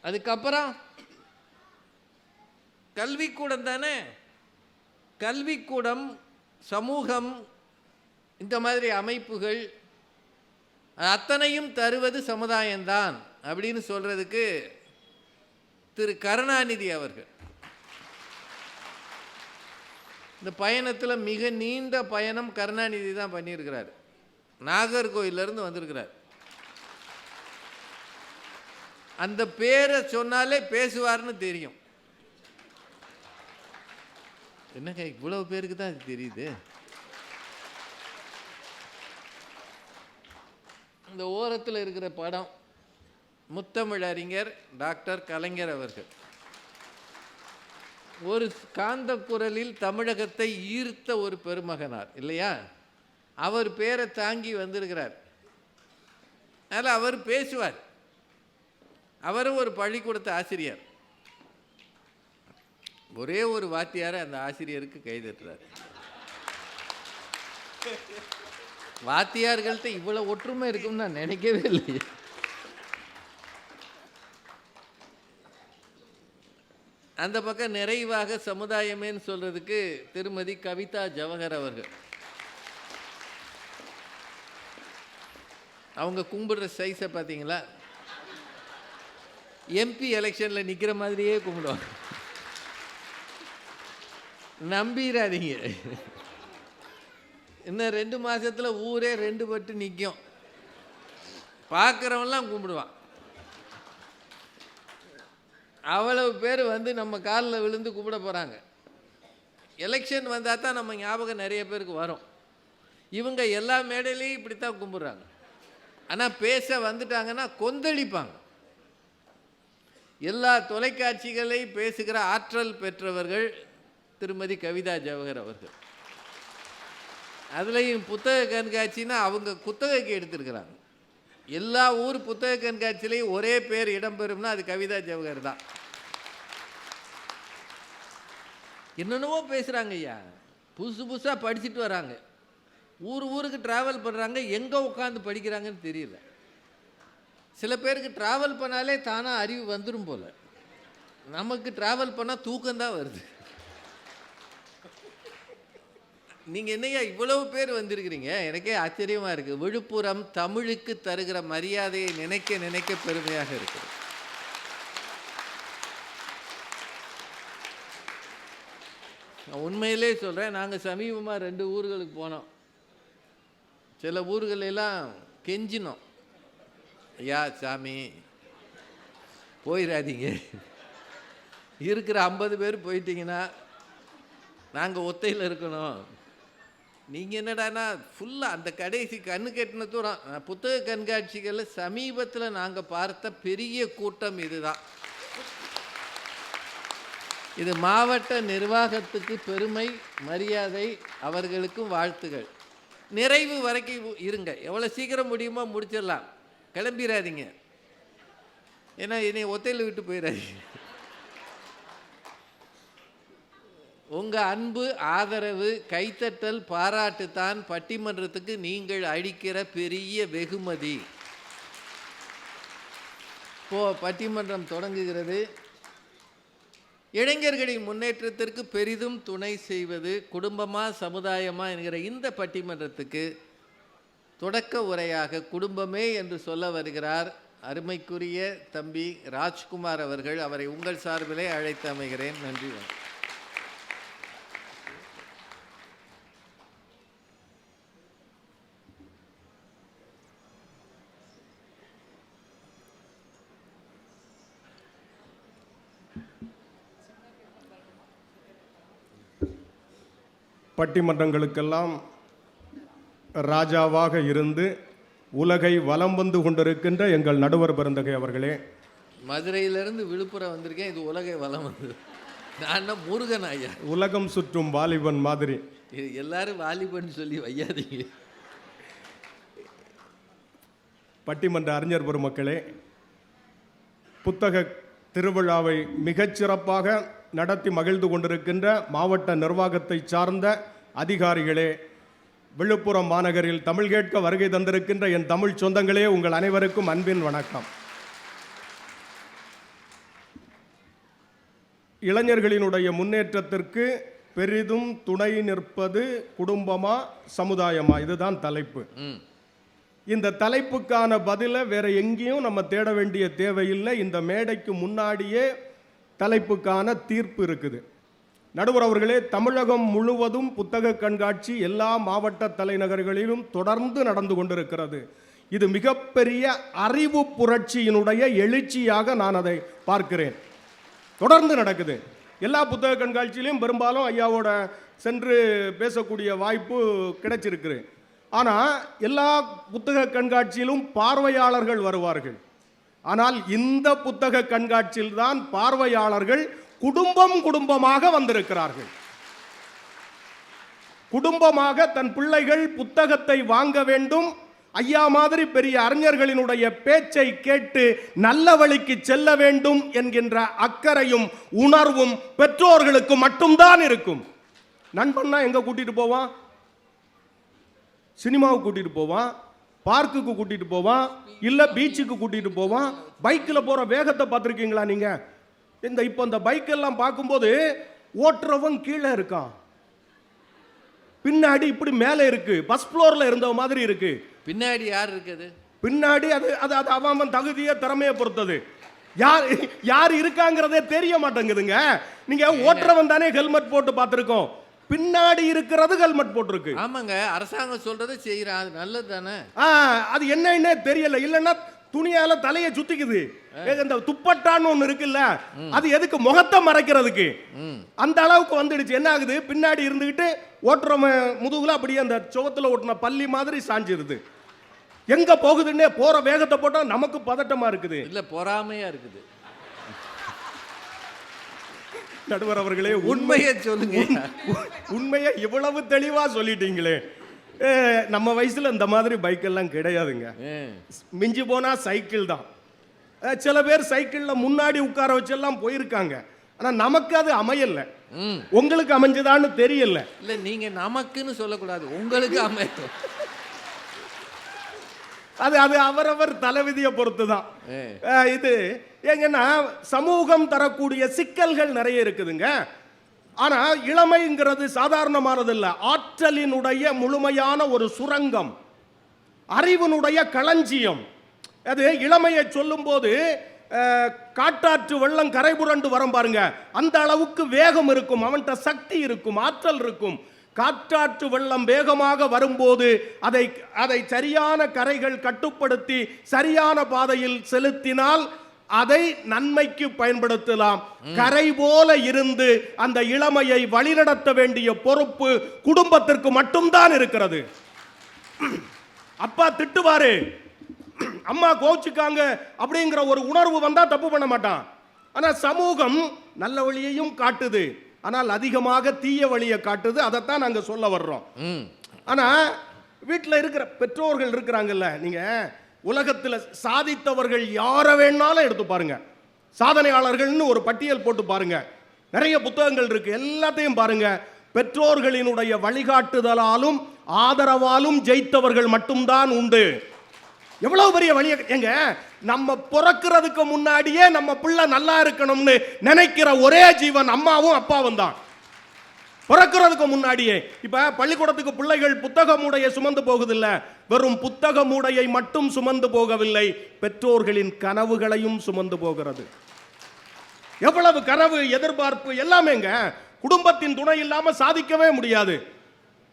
அதுக்கப்புறம் கல்விக்கூடம் தானே. கல்விக்கூடம், சமூகம், இந்த மாதிரி அமைப்புகள் அத்தனையும் தருவது சமுதாயம்தான் அப்படின்னு சொல்கிறதுக்கு திரு கருணாநிதி அவர்கள் இந்த பயணத்தில் மிக நீண்ட பயணம் கருணாநிதி தான் பண்ணியிருக்கிறார். நாகர்கோயிலிருந்து வந்திருக்கிறார். அந்த பேரை சொன்னாலே பேசுவார்னு தெரியும். என்னங்க இவ்வளவு பேருக்கு தான் அது தெரியுது? இந்த ஓரத்தில் இருக்கிற படம் முத்தமிழ் அறிஞர் டாக்டர் கலைஞர் அவர்கள் ஒரு காந்த குரலில் தமிழகத்தை ஈர்த்த ஒரு பெருமகனார் இல்லையா? அவர் பேரை தாங்கி வந்திருக்கிறார். அதனால் அவர் பேசுவார். அவரும் ஒரு பள்ளிக்கூடத்து ஆசிரியர். ஒரே ஒரு வாத்தியாரை அந்த ஆசிரியருக்கு கைதட்டுறார். வாத்தியார்கள்ட்ட இவ்வளோ ஒற்றுமை இருக்கும்னு நான் நினைக்கவே இல்லை. அந்த பக்கம் நிறைவாக சமுதாயமேன்னு சொல்றதுக்கு திருமதி கவிதா ஜவஹர் அவர்கள். அவங்க கும்பிடுற சைஸை பார்த்தீங்களா? எம்பி எலெக்ஷனில் நிற்கிற மாதிரியே கும்பிடுவாங்க. நம்பிடாதீங்க. இன்னும் 2 மாதத்தில் ஊரே 2 பட்டு நிற்கும். பார்க்குறவன்லாம் கும்பிடுவான். அவ்வளவு பேர் வந்து நம்ம காலில் விழுந்து கும்பிட போகிறாங்க. எலெக்ஷன் வந்தால் தான் நம்ம ஞாபகம் நிறைய பேருக்கு வரும். இவங்க எல்லா மேடையிலையும் இப்படித்தான் கும்பிட்றாங்க. ஆனால் பேச வந்துட்டாங்கன்னா கொந்தளிப்பாங்க. எல்லா தொலைக்காட்சிகளையும் பேசுகிற ஆற்றல் பெற்றவர்கள் திருமதி கவிதா ஜவஹர் அவர்கள். அதுலேயும் புத்தக கண்காட்சின்னா அவங்க குத்தகைக்கு எடுத்திருக்கிறாங்க. எல்லா ஊர் புத்தக கண்காட்சியிலையும் ஒரே பேர் இடம்பெறும்னா அது கவிதா ஜவஹர் தான். என்னென்னவோ பேசுகிறாங்க ஐயா. புதுசு புதுசாக படிச்சுட்டு வராங்க. ஊருக்கு ட்ராவல் பண்ணுறாங்க. எங்கே உட்காந்து படிக்கிறாங்கன்னு தெரியல. சில பேருக்கு ட்ராவல் பண்ணாலே தானாக அறிவு வந்துடும் போல். நமக்கு ட்ராவல் பண்ணால் தூக்கம்தான் வருது. நீங்கள் என்னையா இவ்வளவு பேர் வந்திருக்கிறீங்க? எனக்கே ஆச்சரியமாக இருக்குது. விழுப்புரம் தமிழுக்கு தருகிற மரியாதையை நினைக்க நினைக்க பெருமையாக இருக்குது. நான் உண்மையிலே சொல்கிறேன். நாங்கள் சமீபமாக 2 ஊர்களுக்கு போனோம். சில ஊர்களெல்லாம் கெஞ்சினோம். ஐயா சாமி போயிடாதீங்க, இருக்கிற 50 பேர் போயிட்டீங்கன்னா நாங்கள் ஒத்தையில் இருக்கணும். நீங்கள் என்னடானா ஃபுல்லாக அந்த கடைசி கண்ணு கெட்டின தூரம். புத்தக கண்காட்சிகளில் சமீபத்தில் நாங்கள் பார்த்த பெரிய கூட்டம் இதுதான். இது மாவட்ட நிர்வாகத்துக்கு பெருமை, மரியாதை, அவர்களுக்கும் வாழ்த்துகள். நிறைவு வரைக்கும் இருங்க. எவ்வளோ சீக்கிரம் முடியுமோ முடிச்சிடலாம். கிளம்பிடாதீங்க. ஏன்னா என்னை ஒத்தையில் விட்டு போயிடாதீங்க. உங்கள் அன்பு, ஆதரவு, கைத்தட்டல், பாராட்டு தான் பட்டிமன்றத்துக்கு நீங்கள் அளிக்கிற பெரிய வெகுமதி. இப்போது பட்டிமன்றம் தொடங்குகிறது. இளைஞர்களின் முன்னேற்றத்திற்கு பெரிதும் துணை செய்வது குடும்பமா சமுதாயமா என்கிற இந்த பட்டிமன்றத்துக்கு தொடக்க உரையாக குடும்பமே என்று சொல்ல வருகிறார் அருமைக்குரிய தம்பி ராஜ்குமார் அவர்கள். அவரை உங்கள் சார்பிலே அழைத்து அமைகிறேன். நன்றி. பட்டிமன்றங்களுக்கெல்லாம் ராஜாவாக இருந்து உலகை வலம் வந்து கொண்டிருக்கின்ற எங்கள் நடுவர் பெருந்தகை அவர்களே, மதுரையிலிருந்து விழுப்புரம் வந்திருக்கேன். இது உலகை வலம் வந்து நான் முருகன் ஐயா, உலகம் சுற்றும் வாலிபன் மாதிரி. இது எல்லாரும் வாலிபன் சொல்லி வையாதீங்க. பட்டிமன்ற அறிஞர் பெருமக்களே, புத்தக திருவிழாவை மிகச்சிறப்பாக நடத்தி மகிழ்ந்து கொண்டிருக்கின்ற மாவட்ட நிர்வாகத்தை சார்ந்த அதிகாரிகளே, விழுப்புரம் மாநகரில் தமிழ் கேட்க வருகை தந்திருக்கின்ற என் தமிழ் சொந்தங்களே, உங்கள் அனைவருக்கும் அன்பின் வணக்கம். இளைஞர்களினுடைய முன்னேற்றத்திற்கு பெரிதும் துணை நிற்பது குடும்பமா சமுதாயமா, இதுதான் தலைப்பு. இந்த தலைப்புக்கான பதிலை வேற எங்கேயும் நம்ம தேட வேண்டிய தேவையில்லை. இந்த மேடைக்கு முன்னாடியே தலைப்புக்கான தீர்ப்பு இருக்குது. நடுவர் அவர்களே, தமிழகம் முழுவதும் புத்தக கண்காட்சி எல்லா மாவட்ட தலைநகர்களிலும் தொடர்ந்து நடந்து கொண்டிருக்கிறது. இது மிகப்பெரிய அறிவு புரட்சியினுடைய எழுச்சியாக நான் அதை பார்க்கிறேன். தொடர்ந்து நடக்குது. எல்லா புத்தக கண்காட்சியிலையும் பெரும்பாலும் ஐயாவோட சென்று பேசக்கூடிய வாய்ப்பு கிடைச்சிருக்கு. ஆனால் எல்லா புத்தக கண்காட்சியிலும் பார்வையாளர்கள் வருவார்கள். ஆனால் இந்த புத்தக கண்காட்சியில் தான் பார்வையாளர்கள் குடும்பம் குடும்பமாக வந்திருக்கிறார்கள். குடும்பமாக தன் பிள்ளைகள் புத்தகத்தை வாங்க வேண்டும், ஐயா மாதிரி பெரிய அறிஞர்களினுடைய பேச்சை கேட்டு நல்ல வழிக்கு செல்ல வேண்டும் என்கின்ற அக்கறையும் உணர்வும் பெற்றோர்களுக்கு மட்டும்தான் இருக்கும். நண்பன்னா எங்க கூட்டிட்டு போவான்? சினிமாவுக்கு கூட்டிட்டு போவான், பார்க்குக்கு கூட்டிட்டு போவான், இல்ல பீச்சுக்கு கூட்டிட்டு போவான். பைக்கில் போற வேகத்தை பார்த்துருக்கீங்களா நீங்க? இப்போ இந்த பைக் எல்லாம் பார்க்கும்போது ஓட்டுறவன் கீழே இருக்கான், பின்னாடி இப்படி மேலே இருக்கு, பஸ் ஃப்ளோர்ல இருந்த மாதிரி இருக்கு. பின்னாடி யார் இருக்குது? பின்னாடி அது அது அது அவன் தகுதியை திறமையை பொறுத்தது. யார் யார் இருக்காங்கிறதே தெரிய மாட்டேங்குதுங்க. நீங்க ஓட்டுறவன் தானே ஹெல்மெட் போட்டு பார்த்துருக்கோம், பின்னாடி இருக்கிறது ஹெல்மெட் போட்டிருக்கு. ஆமாங்க, அரசாங்கம் சொல்றதை செய்யறான், அது நல்லது தானே. அது என்னன்னே தெரியல. இல்லைன்னா துணியால தலையை சுத்திக்குது. இந்த துப்பட்டான்னு ஒண்ணு இருக்குல்ல, அது எதுக்கு? முகத்தை மறைக்கிறதுக்கு. அந்த அளவுக்கு வந்துடுச்சு. என்ன ஆகுது? பின்னாடி இருந்துகிட்டு ஓட்டுறவன் முதுகுல அப்படியே அந்த சுவத்துல ஓட்டுன பள்ளி மாதிரி சாஞ்சிருது. எங்க போகுதுன்னே போற வேகத்தை போட்டா நமக்கு பதட்டமா இருக்குது. இல்ல பொறாமையா இருக்குது. நடுவர் அவர்களே, உண்மையை சொல்லுங்க. உண்மையை இவ்வளவு தெளிவா சொல்லிட்டீங்களே. நம்ம வயசுல இந்த மாதிரி பைக் எல்லாம் கிடையாதுங்க. மிஞ்சி போனா சைக்கிள் தான். சில பேர் சைக்கிள்ல முன்னாடி உட்கார வச்செல்லாம் போயிருக்காங்க. ஆனா நமக்கு அது அமையல. உங்களுக்கு அமைஞ்சதான்னு தெரியல. இல்ல நீங்க நமக்குன்னு சொல்லக்கூடாது, உங்களுக்கு அமையும். அது அது அவரவர் தலைவிதியை பொறுத்து தான். இது ஏங்கன்னா சமூகம் தரக்கூடிய சிக்கல்கள் நிறைய இருக்குதுங்க. ஆனா இளமைங்கிறது சாதாரணமானது இல்ல. ஆற்றலினுடைய முழுமையான ஒரு சுரங்கம், அறிவினுடைய களஞ்சியம். அது இளமையை சொல்லும் போது காட்டாற்று வெள்ளம் கரை புரண்டு வரும் பாருங்க, அந்த அளவுக்கு வேகம் இருக்கும், அவன்கிட்ட சக்தி இருக்கும், ஆற்றல் இருக்கும். காற்றாற்று வெள்ளம் வேகமாக வரும்போது அதை சரியான கரைகள் கட்டுப்படுத்தி சரியான பாதையில் செலுத்தினால் அதை நன்மைக்கு பயன்படுத்தலாம். கரை போல இருந்து அந்த இளமையை வழிநடத்த வேண்டிய பொறுப்பு குடும்பத்திற்கு மட்டும்தான் இருக்கிறது. அப்பா திட்டுவாரு, அம்மா கோச்சுக்காங்க அப்படிங்கிற ஒரு உணர்வு வந்தா தப்பு பண்ண மாட்டான். ஆனா சமூகம் நல்ல வழியையும் காட்டுது, ஆனால் அதிகமாக தீய வழியை காட்டுது. அதைத்தான் நாங்க சொல்ல வர்றோம். ஆனா வீட்டில் இருக்கிற பெற்றோர்கள் இருக்கிறாங்கல்ல, நீங்க உலகத்தில் சாதித்தவர்கள் யாரை வேணாலும் எடுத்து பாருங்க, சாதனையாளர்கள்னு ஒரு பட்டியல் போட்டு பாருங்க. நிறைய புத்தகங்கள் இருக்கு, எல்லாத்தையும் பாருங்க. பெற்றோர்களினுடைய வழிகாட்டுதலாலும் ஆதரவாலும் ஜெயித்தவர்கள் மட்டும்தான் உண்டு. எவ்வளவு பெரிய வழி எங்க, நம்ம பிறக்கிறதுக்கு முன்னாடியே நம்ம பிள்ளை நல்லா இருக்கணும்னு நினைக்கிற ஒரே ஜீவன் அம்மாவும் அப்பாவும் தான். பிறக்கிறதுக்கு முன்னாடியே. இப்ப பள்ளிக்கூடத்துக்கு பிள்ளைகள் புத்தக மூடையை சுமந்து போகுதில்ல, வெறும் புத்தக மூடையை மட்டும் சுமந்து போகவில்லை, பெற்றோர்களின் கனவுகளையும் சுமந்து போகிறது. எவ்வளவு கனவு, எதிர்பார்ப்பு எல்லாமேங்க. குடும்பத்தின் துணை இல்லாம சாதிக்கவே முடியாது.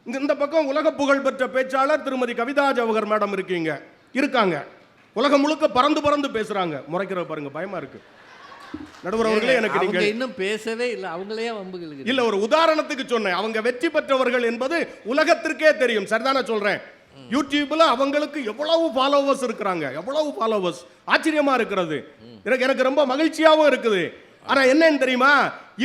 இந்த பக்கம் உலக புகழ் பெற்ற பேச்சாளர் திருமதி கவிதா ஜவஹர் மேடம் இருக்காங்க. உலகம் முழுக்க பறந்து பறந்து பேசுறாங்க. முறைக்கிற பாருங்க, பயமா இருக்கு. நடுவர் அவர்களே, எனக்கு நீங்க இன்னும் பேசவே இல்லை, அவங்களே வம்புகளுக்கு இல்ல, ஒரு உதாரணத்துக்கு சொன்னேன். அவங்க வெற்றி பெற்றவர்கள் என்பது உலகத்திற்கே தெரியும். சரிதானே சொல்றேன்? யூடியூப்ல அவங்களுக்கு எவ்வளவு ஃபாலோவர்ஸ் இருக்கிறாங்க, எவ்வளவு ஃபாலோவர்ஸ். ஆச்சரியமா இருக்கிறது. எனக்கு ரொம்ப மகிழ்ச்சியாவும் இருக்குது. ஆனா என்னன்னு தெரியுமா,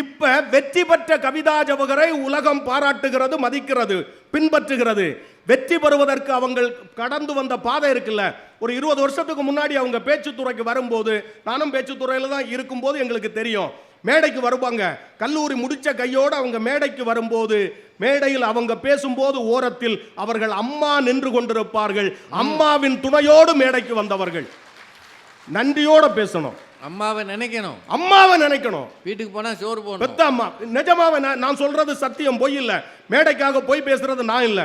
இப்ப வெற்றி பெற்ற கவிதா ஜவஹரை உலகம் பாராட்டுகிறது, மதிக்கிறது, பின்பற்றுகிறது. வெற்றி பெறுவதற்கு அவங்க கடந்து வந்த பாதை இருக்குல்ல. ஒரு 20 வருஷத்துக்கு முன்னாடி அவங்க பேச்சுத்துறைக்கு வரும்போது, நானும் பேச்சுத்துறையில தான் இருக்கும்போது எங்களுக்கு தெரியும். மேடைக்கு வருவாங்க, கல்லூரி முடிச்ச கையோடு அவங்க மேடைக்கு வரும்போது, மேடையில் அவங்க பேசும்போது ஓரத்தில் அவர்கள் அம்மா நின்று கொண்டிருப்பார்கள். அம்மாவின் துணையோடு மேடைக்கு வந்தவர்கள். நன்றியோட பேசணும், அம்மாவை நினைக்கணும், அம்மாவை நினைக்கணும். வீட்டுக்கு போனா சோறு போடணும். பெத்த அம்மா. நிஜமாவே நான் சொல்றது சத்தியம், பொய் இல்ல. மேடைக்காக போய் பேசுறது நான் இல்ல.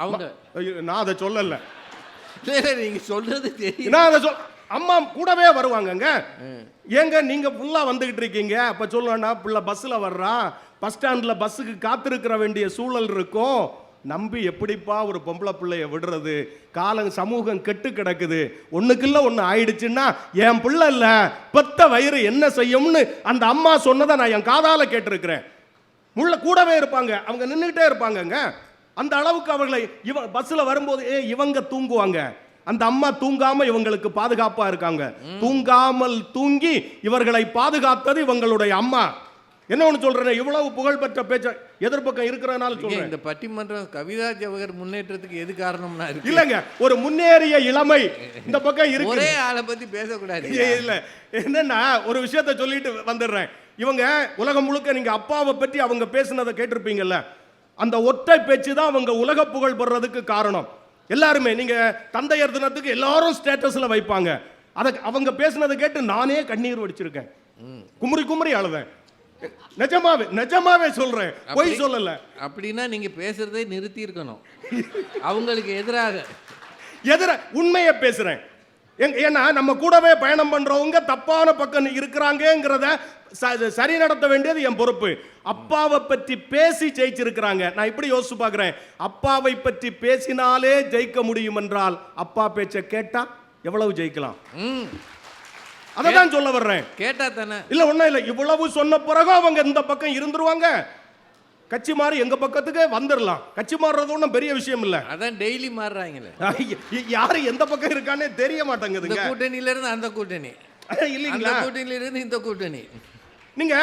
அவங்க நான் அதை சொல்லல. நீங்க சொல்றது தெரியும். நான் அதை அம்மா கூடவே வருவாங்கங்க. ஏங்க நீங்க ஃபுல்லா வந்துகிட்டு இருக்கீங்க, அப்ப சொல்லணும்னா பிள்ளை பஸ்ல வர்றா, பஸ் ஸ்டாண்ட்ல பஸ்ஸுக்கு காத்திருக்கிற வேண்டிய சூழல் இருக்கும். நம்பி எப்படிப்பா ஒரு பொம்பளை பிள்ளைய விடுறது? காலம் சமூகம் கெட்டு கிடக்குது. ஒண்ணுக்குள்ள ஒண்ணு ஆயிடுச்சுன்னா என் பிள்ளை இல்ல, பெத்த வயிறு என்ன செய்யும்னு அந்த அம்மா சொன்னதை நான் என் காதால கேட்டிருக்கிறேன். முள்ள கூடவே இருப்பாங்க, அவங்க நின்றுகிட்டே இருப்பாங்கங்க. அந்த அளவுக்கு அவர்களை பஸ்ல வரும்போது இவங்க தூங்குவாங்க, அந்த அம்மா தூங்காம இவங்களுக்கு பாதுகாப்பா இருக்காங்க. தூங்காமல் தூங்கி இவர்களை பாதுகாத்தது இவங்களுடைய அம்மா. என்ன ஒன்று சொல்றேன், இவ்வளவு புகழ்பெற்ற பேச்ச எதிர்பக்கம் இருக்கிறனால சொல்றேன். இந்த பட்டிமன்றம் கவிதா ஜவஹர் முன்னேற்றத்துக்கு எது காரணம்னா இருக்கு இல்லங்க, ஒரு முன்னேறிய இளமை இந்த பக்கம் இருக்கு. ஒரே ஆளை பத்தி பேசக்கூடாது. இல்ல, என்னன்னா ஒரு விஷயத்தை சொல்லிட்டு வந்துடுறேன். இவங்க உலகம் முழுக்க நீங்க அப்பாவை பற்றி அவங்க பேசினதை கேட்டிருப்பீங்கல்ல, அந்த ஒற்றை பேச்சு தான் அவங்க உலக புகழ் பெறதுக்கு காரணம். எல்லாருமே நீங்க தந்தையர் தினத்துக்கு எல்லாரும் ஸ்டேட்டஸ்ல வைப்பாங்க. அதை அவங்க பேசினதை கேட்டு நானே கண்ணீர் வடிச்சிருக்கேன், குமுறி குமுறி அழுவேன். நிஜமாவே சொல்றேன், பொய் சொல்லல. அப்படின்னா நீங்க பேசுறதை நிறுத்தி இருக்கணும். அவங்களுக்கு எதிராக உண்மையை பேசுறேன். ஏன்னா நம்ம கூடவே பயணம் பண்றவங்க தப்பான பக்கம் இருக்கிறாங்கிறத சரி நடத்த வேண்டியது என் பொறுப்பு. அப்பாவை பற்றி பேசி ஜெயிச்சிருக்கிறாங்க. நான் இப்படி யோசிச்சு பார்க்கிறேன், அப்பாவை பற்றி பேசினாலே ஜெயிக்க முடியும் என்றால் அப்பா பேச்ச கேட்டா எவ்வளவு ஜெயிக்கலாம்? அதான் சொல்ல வர்றேன். கேட்டா தானே. இல்ல ஒண்ணும் இல்ல, இவ்வளவு சொன்ன பிறகு அவங்க இந்த பக்கம் இருந்துருவாங்க, கட்சி மாறி எங்க பக்கத்துக்கு வந்துடலாம். கட்சி மாறுறது ஒன்றும் பெரிய விஷயம் இல்ல. அதான் டெய்லி மாறுறாங்களே. யாரு எந்த பக்கம் இருக்கானே தெரிய மாட்டேங்குது. இந்த கூட்டணியில இருந்து அந்த கூட்டணி இல்லைங்களா, கூட்டணியில இருந்து இந்த கூட்டணி. நீங்க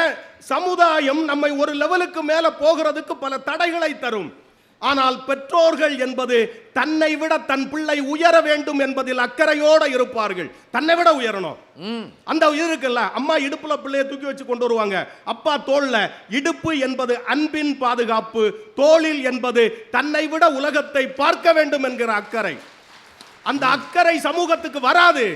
சமுதாயம் நம்மை ஒரு லெவலுக்கு மேல போகிறதுக்கு பல தடைகளை தரும். ஆனால் பெற்றோர்கள் என்பது தன்னை விட தன் பிள்ளை உயர வேண்டும் என்பதில் அக்கறையோட இருப்பார்கள். தன்னை விட உயரணும். அந்த இருக்குல்ல, அம்மா இடுப்புல பிள்ளைய தூக்கி வச்சு கொண்டு வருவாங்க, அப்பா தோல்ல. இடுப்பு என்பது அன்பின் பாதுகாப்பு, தோளில் என்பது தன்னை விட உலகத்தை பார்க்க வேண்டும் என்கிற அக்கறை. அந்த அக்கறை சமூகத்துக்கு வராது.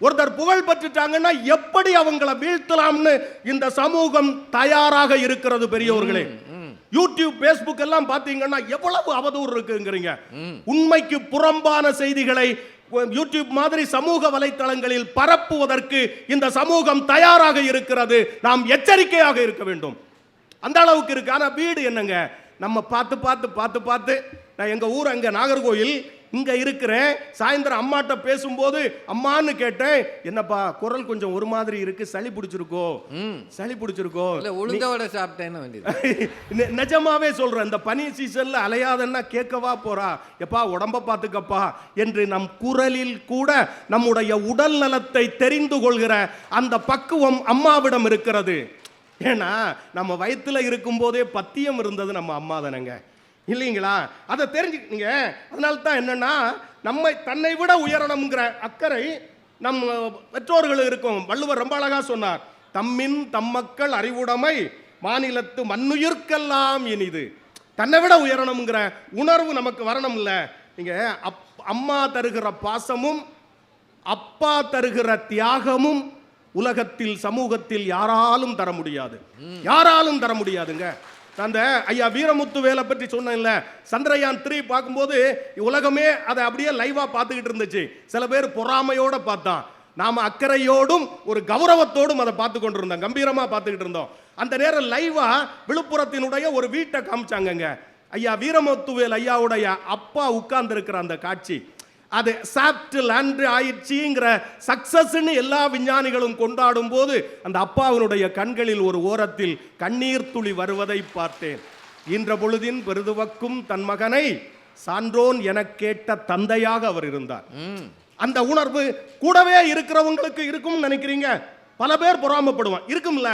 ஒருத்தர் புகழ் பெற்றுட்டாங்கன்னா எப்படி அவங்கள வீழ்த்தலாம்னு இந்த சமூகம் தயாராக இருக்கிறது. பெரியவர்களே, யூடியூப், பேஸ்புக் எல்லாம் பாத்தீங்கன்னா எவ்வளவு அவதூறு இருக்குங்கிறீங்க. உண்மைக்கு புறம்பான செய்திகளை யூடியூப் மாதிரி சமூக வலைத்தளங்களில் பரப்புவதற்கு இந்த சமூகம் தயாராக இருக்கிறது. நாம் எச்சரிக்கையாக இருக்க வேண்டும். அந்த அளவுக்கு இருக்கு. ஆனா வீடு என்னங்க, நம்ம பார்த்து பார்த்து பார்த்து பார்த்து, நான் எங்க ஊர் அங்க நாகர்கோயில் இங்க இருக்கிறேன். சாயந்தரம் அம்மாட்ட பேசும்போது அம்மான்னு கேட்டேன், என்னப்பா குரல் கொஞ்சம் ஒரு மாதிரி இருக்கு, சளி பிடிச்சிருக்கோ? சளி பிடிச்சிருக்கோ? உளுந்தவடை சாப்பிட்டேன்னு நிஜமாவே சொல்றேன். இந்த பனி சீசன்ல அலையாதன்னா கேட்கவா போறா, எப்பா உடம்ப பார்த்துக்கப்பா என்று நம் குரலில் கூட நம்முடைய உடல் நலத்தை தெரிந்து கொள்கிற அந்த பக்குவம் அம்மாவிடம் இருக்கிறது. ஏன்னா நம்ம வயிற்றுல இருக்கும் போதே பத்தியம் இருந்தது நம்ம அம்மா தானங்க, இல்லைங்களா? அதை தெரிஞ்சுக்கிங்க. அதனால தான் என்னன்னா, நம்மை தன்னை விட உயரணுங்கிற அக்கறை நம் பெற்றோர்கள் இருக்கும். வள்ளுவர் ரொம்ப அழகா சொன்னார், தம்மின் தம்மக்கள் அறிவுடைமை மாநிலத்து மண்ணுயிர்க்கெல்லாம் இனிது. தன்னை விட உயரணுங்கிற உணர்வு நமக்கு வரணும். இல்ல நீங்க அம்மா தருகிற பாசமும் அப்பா தருகிற தியாகமும் உலகத்தில் சமூகத்தில் யாராலும் தர முடியாது, யாராலும் தர முடியாதுங்க. அந்த ஐயா வீரமுத்துவேலை பற்றி சொன்னேன்ல, சந்திரயான் 3 பார்க்கும்போது உலகமே அதை அப்படியே லைவா பார்த்துக்கிட்டு இருந்துச்சு. சில பேர் பொறாமையோட பார்த்தான், நாம அக்கறையோடும் ஒரு கௌரவத்தோடும் அதை பார்த்து கொண்டிருந்தோம், கம்பீரமா பார்த்துக்கிட்டு இருந்தோம். அந்த நேரம் லைவா விழுப்புரத்தினுடைய ஒரு வீட்டை காமிச்சாங்கங்க. ஐயா வீரமுத்துவேல் ஐயாவுடைய அப்பா உட்கார்ந்து இருக்கிற அந்த காட்சி, அது சாப்ட் லேண்ட் ஆயிடுச்சுங்கிற சக்சஸ்ன்னு எல்லா விஞ்ஞானிகளும் கொண்டாடும் போது அந்த அப்பாவினுடைய கண்களில் ஒரு ஓரத்தில் கண்ணீர் துளி வருவதை பார்த்தேன். இன்ற பொழுதின் பெருதுவக்கும் தன் மகனை சான்றோன் என கேட்ட தந்தையாக அவர் இருந்தார். அந்த உணர்வு கூடவே இருக்கிறவங்களுக்கு இருக்கும் நினைக்கிறீங்க? பல பேர் பொறாமப்படுவான், இருக்கும்ல.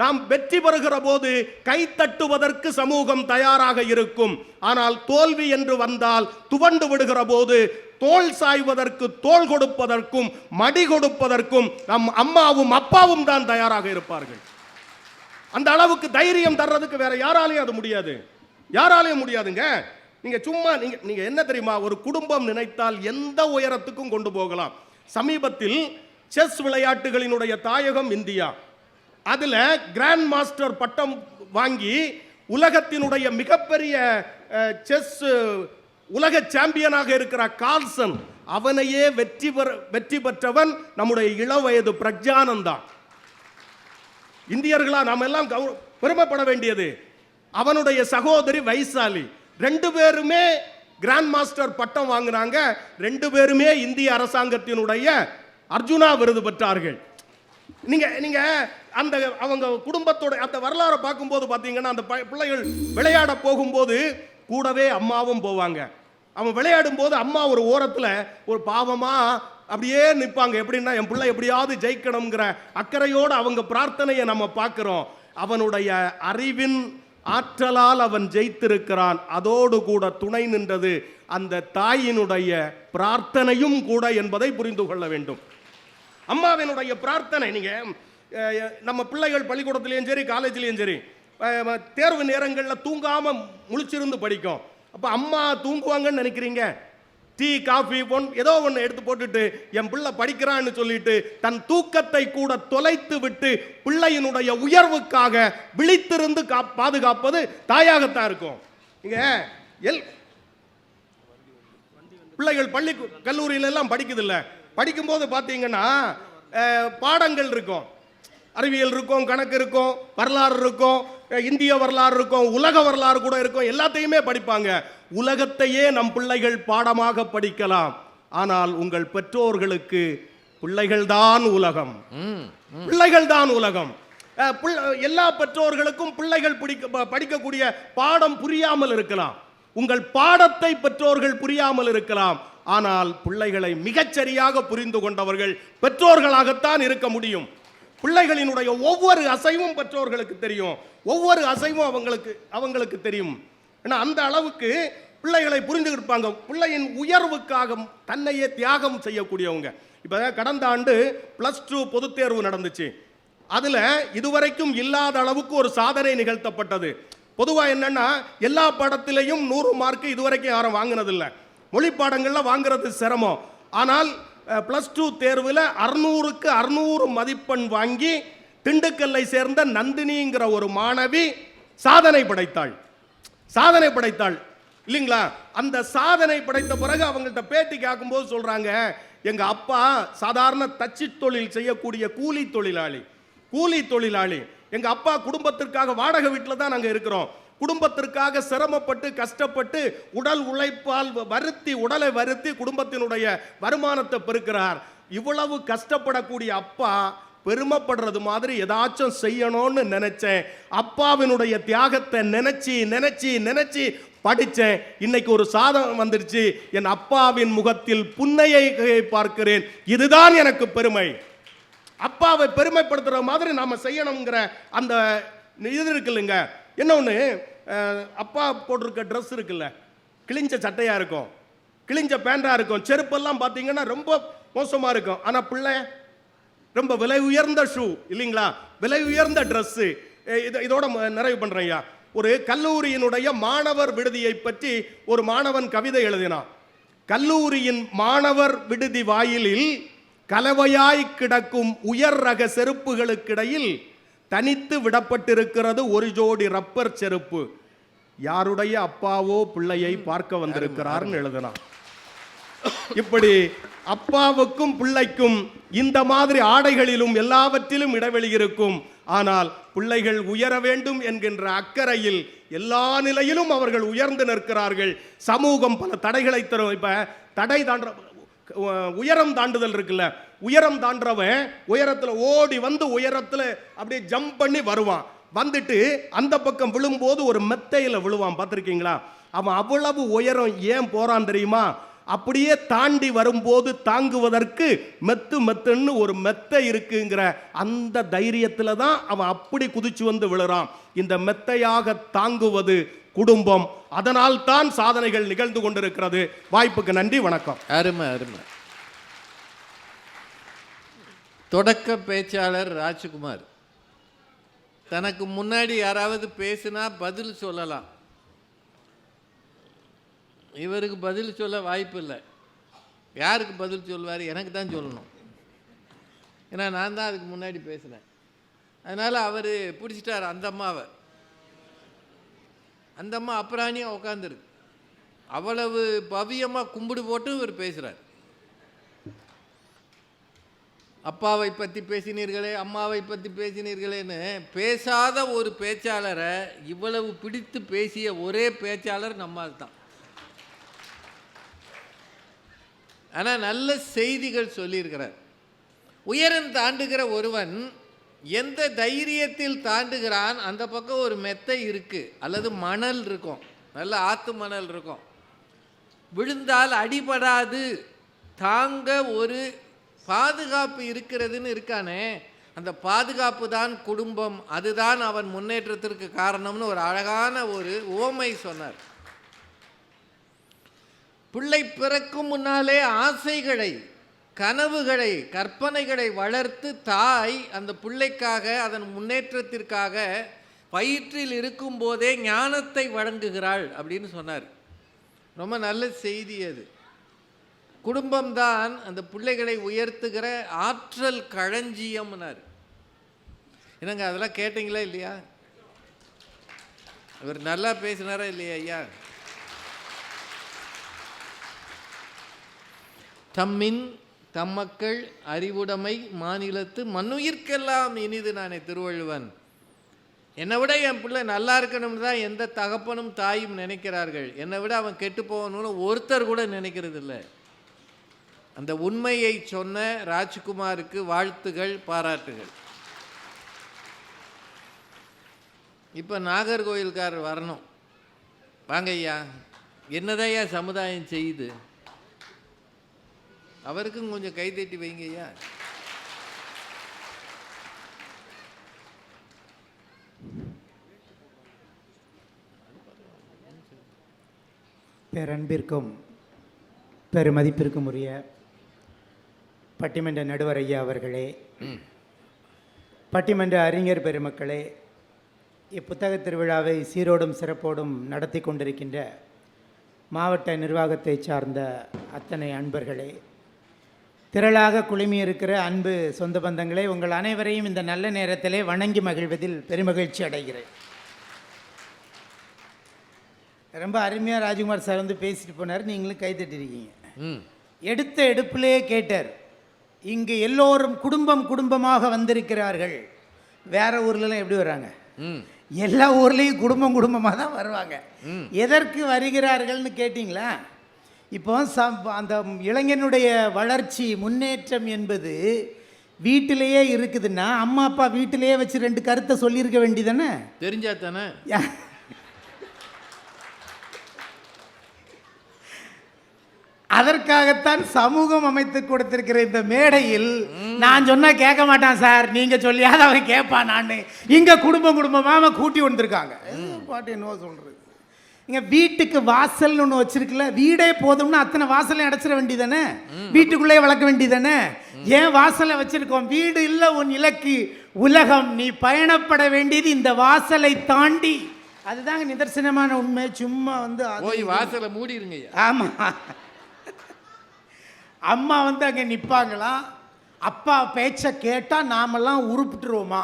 நாம் வெற்றி பெறுகிற போது கை தட்டுவதற்கு சமூகம் தயாராக இருக்கும். ஆனால் தோல்வி என்று வந்தால் துவண்டு விடுகிற போது தோல் சாய்வதற்கு, தோல் கொடுப்பதற்கும், மடி கொடுப்பதற்கும் நம் அம்மாவும் அப்பாவும் தான் தயாராக இருப்பார்கள். அந்த அளவுக்கு தைரியம் தர்றதுக்கு வேற யாராலையும் அது முடியாது, யாராலையும் முடியாதுங்க. நீங்க சும்மா நீங்க என்ன தெரியுமா, ஒரு குடும்பம் நினைத்தால் எந்த உயரத்துக்கும் கொண்டு போகலாம். சமீபத்தில் செஸ் விளையாட்டுகளினுடைய தாயகம் இந்தியா, அதுல கிராண்ட் மாஸ்டர் பட்டம் வாங்கி உலகத்தினுடைய மிகப்பெரிய செஸ் உலக சாம்பியனாக இருக்கிற கார்ல்சன், அவனையே வெற்றி பெற்றவன் நம்முடைய இளவயது பிரக்ஞானந்தான். இந்தியர்களா நாம் எல்லாம் பெருமைப்பட வேண்டியது. அவனுடைய சகோதரி வைசாலி, 2 பேருமே கிராண்ட் மாஸ்டர் பட்டம் வாங்கினாங்க. 2 பேருமே இந்திய அரசாங்கத்தினுடைய அர்ஜுனா விருது பெற்றார்கள். நீங்க அந்த அவங்க குடும்பத்தோட அந்த வரலாறை பார்க்கும்போது பார்த்தீங்கன்னா, அந்த பிள்ளைகள் விளையாட போகும்போது கூடவே அம்மாவும் போவாங்க. அவன் விளையாடும் போது அம்மா ஒரு ஓரத்தில் ஒரு பாவமா அப்படியே நிற்பாங்க. எப்படின்னா, என் பிள்ளை எப்படியாவது ஜெயிக்கணுங்கிற அக்கறையோடு அவங்க பிரார்த்தனையை நம்ம பார்க்கிறோம். அவனுடைய அறிவின் ஆற்றலால் அவன் ஜெயித்திருக்கிறான். அதோடு கூட துணை நின்றது அந்த தாயினுடைய பிரார்த்தனையும் கூட என்பதை புரிந்து கொள்ள வேண்டும். அம்மாவினுடைய பிரார்த்தனை, நீங்க நம்ம பிள்ளைகள் பள்ளிக்கூடத்திலையும் சரி காலேஜ்லையும் சரி தேர்வு நேரங்களில் தூங்காம முழிச்சிருந்து படிக்கும். அப்ப அம்மா தூங்குவாங்கன்னு நினைக்கிறீங்க? டீ காஃபி ஏதோ ஒன்று எடுத்து போட்டுட்டு என் பிள்ளை படிக்கிறான்னு சொல்லிட்டு தன் தூக்கத்தை கூட தொலைத்து விட்டு பிள்ளையினுடைய உயர்வுக்காக விழித்திருந்து பாதுகாப்பது தாயாகத்தான் இருக்கும். இங்க பிள்ளைகள் பள்ளி கல்லூரியில எல்லாம் படிக்குது இல்ல, படிக்கும்போது பார்த்தீங்கன்னா பாடங்கள் இருக்கும், அறிவியல் இருக்கும், கணக்கு இருக்கும், வரலாறு இருக்கும், இந்திய வரலாறு இருக்கும், உலக வரலாறு கூட இருக்கும், எல்லாத்தையுமே படிப்பாங்க. உலகத்தையே நம் பிள்ளைகள் பாடமாக படிக்கலாம். ஆனால் உங்கள் பெற்றோர்களுக்கு பிள்ளைகள் தான் உலகம், பிள்ளைகள் தான் உலகம். எல்லா பெற்றோர்களுக்கும் பிள்ளைகள் படிக்கக்கூடிய பாடம் புரியாமல் இருக்கலாம், உங்கள் பாடத்தை பெற்றோர்கள் புரியாமல் இருக்கலாம். ஆனால் பிள்ளைகளை மிகச்சரியாக புரிந்து கொண்டவர்கள் பெற்றோர்களாகத்தான் இருக்க முடியும். பிள்ளைகளினுடைய ஒவ்வொரு அசைவும் பெற்றோர்களுக்கு தெரியும், ஒவ்வொரு அசைவும் அவங்களுக்கு தெரியும். ஏன்னா அந்த அளவுக்கு பிள்ளைகளை புரிந்து இருப்பாங்க. பிள்ளையின் உயர்வுக்காக தன்னையே தியாகம் செய்யக்கூடியவங்க. இப்போ கடந்த ஆண்டு +2 பொதுத் தேர்வு நடந்துச்சு. அதில் இதுவரைக்கும் இல்லாத அளவுக்கு ஒரு சாதனை நிகழ்த்தப்பட்டது. பொதுவாக என்னன்னா, எல்லா பாடத்திலையும் 100 மார்க் இதுவரைக்கும் யாரும் வாங்கினதில்லை. மொழி பாடங்களில் வாங்குறது சிரமம். ஆனால் +2 தேர்வில் 600க்கு 600 மதிப்பெண் வாங்கி திண்டுக்கல்லை சேர்ந்த நந்தினிங்கிற ஒரு மாணவி சாதனை படைத்தாள். சாதனை படைத்தாள் இல்லைங்களா? அந்த சாதனை படைத்த பிறகு அவங்கள்ட்ட பேட்டி கேட்கும்போது சொல்றாங்க, எங்க அப்பா சாதாரண தச்சு தொழில் செய்யக்கூடிய கூலி தொழிலாளி. எங்க அப்பா குடும்பத்திற்காக வாடகை வீட்டில் தான் நாங்கள் இருக்கிறோம். குடும்பத்திற்காக சிரமப்பட்டு கஷ்டப்பட்டு உடல் உழைப்பால் உடலை வருத்தி குடும்பத்தினுடைய வருமானத்தை பெருக்கிறார். இவ்வளவு கஷ்டப்படக்கூடிய அப்பா பெருமைப்படுறது மாதிரி ஏதாச்சும் செய்யணும்னு நினைச்சேன். அப்பாவினுடைய தியாகத்தை நினைச்சு படித்தேன். இன்னைக்கு ஒரு சாதனை வந்துருச்சு. என் அப்பாவின் முகத்தில் புன்னையை பார்க்கிறேன். இதுதான் எனக்கு பெருமை. அப்பாவை பெருமைப்படுத்துற மாதிரி நாம செய்யணுங்கிற அந்த இது இருக்குல்லைங்க. இன்னொன்று, அப்பா போட்டிருக்க ட்ரெஸ் இருக்குல்ல, கிழிஞ்ச சட்டையாக இருக்கும், கிழிஞ்ச பேண்டாக இருக்கும், செருப்பெல்லாம் பார்த்தீங்கன்னா ரொம்ப மோசமாக இருக்கும். ஆனால் பிள்ளை ரொம்ப விலை உயர்ந்த ஷூ இல்லைங்களா, விலை உயர்ந்த ட்ரெஸ்ஸு. இதோட நிறைவு பண்றேன் ஐயா. ஒரு கல்லூரியினுடைய மாணவர் விடுதியை பற்றி ஒரு மாணவன் கவிதை எழுதினான். கல்லூரியின் மாணவர் விடுதி வாயிலில் கலவையாய் கிடக்கும் உயர் ரக செருப்புகளுக்கிடையில் தனித்து விடப்பட்டிருக்கிறது ஒரு ஜோடி ரப்பர் செருப்பு. யாருடைய அப்பாவோ பிள்ளையை பார்க்க வந்திருக்கிறார்னு எழுதினான். இப்படி அப்பாவுக்கும் பிள்ளைக்கும் இந்த மாதிரி ஆடைகளிலும் எல்லாவற்றிலும் இடைவெளி இருக்கும். ஆனால் பிள்ளைகள் உயர வேண்டும் என்கின்ற அக்கறையில் எல்லா நிலையிலும் அவர்கள் உயர்ந்து நிற்கிறார்கள். சமூகம் பல தடைகளை தரும். இப்ப தடை தாண்ட உயரம் தாண்டுதல் இருக்குல்ல, உயரம் தாண்டவன் உயரத்துல ஓடி வந்து உயரத்துல அப்படியே ஜம்ப் பண்ணி வருவான். வந்துட்டு அந்த பக்கம் விழும்போது ஒரு மெத்தையில விழுவான், பார்த்திருக்கீங்களா? அவன் அவ்வளவு உயரம் ஏன் போறான் தெரியுமா? அப்படியே தாண்டி வரும்போது தாங்குவதற்கு மெத்துன்னு ஒரு மெத்தை இருக்குங்கிற அந்த தைரியத்துல தான் அவன் அப்படி குதிச்சு வந்து விழுறான். இந்த மெத்தையாக தாங்குவது குடும்பம். அதனால் தான் சாதனைகள் நிகழ்ந்து கொண்டிருக்கிறது. வாய்ப்புக்கு நன்றி, வணக்கம். அருமை அருமை. தொடக்க பேச்சாளர் ராஜ்குமார் தனக்கு முன்னாடி யாராவது பேசினா பதில் சொல்லலாம். இவருக்கு பதில் சொல்ல வாய்ப்பு இல்லை. யாருக்கு பதில் சொல்வார்? எனக்கு தான் சொல்லணும். ஏன்னா நான் தான் அதுக்கு முன்னாடி பேசினேன். அதனால் அவர் பிடிச்சிட்டார் அந்த அம்மாவை. அந்த அம்மா அப்புறாணியாக உட்காந்துருக்கு. அவ்வளவு பவியமாக கும்பிடு போட்டு இவர் பேசுகிறார். அப்பாவை பற்றி பேசினீர்களே, அம்மாவை பற்றி பேசினீர்களேன்னு பேசாத ஒரு பேச்சாளரை இவ்வளவு பிடித்து பேசிய ஒரே பேச்சாளர் நம்மால் தான். ஆனால் நல்ல செய்திகள் சொல்லியிருக்கிறார். உயரம் தாண்டுகிற ஒருவன் எந்த தைரியத்தில் தாண்டுகிறான்? அந்த பக்கம் ஒரு மெத்தை இருக்கு, அல்லது மணல் இருக்கும், நல்ல ஆத்து மணல் இருக்கும். விழுந்தால் அடிபடாது, தாங்க ஒரு பாதுகாப்பு இருக்கிறதுன்னு இருக்கானே, அந்த பாதுகாப்பு தான் குடும்பம். அதுதான் அவன் முன்னேற்றத்திற்கு காரணம்னு ஒரு அழகான ஒரு உவமை சொன்னார். பிள்ளை பிறக்கும் முன்னாலே ஆசைகளை, கனவுகளை, கற்பனைகளை வளர்த்து தாய் அந்த பிள்ளைக்காக, அதன் முன்னேற்றத்திற்காக வயிற்றில் இருக்கும் போதே ஞானத்தை வழங்குகிறாள் அப்படின்னு சொன்னார். ரொம்ப நல்ல செய்தி அது. குடும்பம்தான் அந்த பிள்ளைகளை உயர்த்துகிற ஆற்றல் களஞ்சியம்னார். என்னங்க அதெல்லாம் கேட்டீங்களா இல்லையா? இவர் நல்லா பேசினாரா இல்லையா ஐயா? தம்மின் தம்மக்கள் அறிவுடைமை மாநிலத்து மண்ணுயிர்க்கெல்லாம் இனிது நானே திருவள்ளுவன். என்னை விட என் பிள்ளை நல்லா இருக்கணும்னு தான் எந்த தகப்பனும் தாயும் நினைக்கிறார்கள். என்னை விட அவன் கெட்டு போகணும்னு ஒருத்தர் கூட நினைக்கிறது இல்லை. அந்த உண்மையை சொன்ன ராஜ்குமாருக்கு வாழ்த்துகள், பாராட்டுகள். இப்போ நாகர்கோயில்காரர் வரணும். வாங்க ஐயா, என்னதையா சமுதாயம் செய்யுது? அவருக்கும் கொஞ்சம் கைதட்டி வைங்க ஐயா. பேரன்பிற்கும் பெருமதிப்பிற்கும் உரிய பட்டிமன்ற நடுவர் ஐயா அவர்களே, பட்டிமன்ற அறிஞர் பெருமக்களே, இப்புத்தக திருவிழாவை சீரோடும் சிறப்போடும் நடத்தி கொண்டிருக்கின்ற மாவட்ட நிர்வாகத்தை சார்ந்த அத்தனை அன்பர்களே, திரளாக குழுமி இருக்கிற அன்பு சொந்த பந்தங்களே, உங்கள் அனைவரையும் இந்த நல்ல நேரத்திலே வணங்கி மகிழ்வதில் பெருமகிழ்ச்சி அடைகிறேன். ரொம்ப அருமையாக ராஜ்குமார் சார் வந்து பேசிட்டு போனார், நீங்களும் கைத்தட்டிருக்கீங்க. எடுத்த எடுப்பிலே கேட்டார், இங்கு எல்லோரும் குடும்பம் குடும்பமாக வந்திருக்கிறார்கள். வேற ஊர்லலாம் எப்படி வர்றாங்க? எல்லா ஊர்லேயும் குடும்பம் குடும்பமாக தான் வருவாங்க. எதற்கு வருகிறார்கள்னு கேட்டிங்களா? இப்போ அந்த இளைஞனுடைய வளர்ச்சி, முன்னேற்றம் என்பது வீட்டிலேயே இருக்குதுன்னா அம்மா அப்பா வீட்டிலேயே வச்சு 2 கருத்தை சொல்லியிருக்க வேண்டியதானே? தெரிஞ்சா தானே. அதற்காகத்தான் சமூகம் அமைத்து கொடுத்திருக்கிற இந்த மேடையில் நான் சொன்னா கேட்க மாட்டான் சார், நீங்க சொல்லியாத அவன் கேட்பான். நான் இங்க குடும்பம் குடும்பமாக கூட்டி வந்திருக்காங்க. பாட்டு என்னவோ சொல்றது. இங்க வீட்டுக்கு வாசல்னு ஒன்று வச்சிருக்குல்ல, வீடே போதும்னா அத்தனை வாசலையும் அடைச்சிட வேண்டியதானே, வீட்டுக்குள்ளே வளர்க்க வேண்டியதானே. ஏன் வாசலை வச்சிருக்கோம்? வீடு இல்ல உன் இலக்கு உலகம், நீ பயணப்பட வேண்டியது இந்த வாசலை தாண்டி. அதுதாங்க நிதர்சனமான உண்மை. சும்மா வந்து போய் வாசலை மூடிடுங்க. ஆமா, அம்மா வந்து அங்க நிப்பாங்களாம். அப்பா பேச்ச கேட்டா நாமெல்லாம் உருப்பிட்டுருவோமா?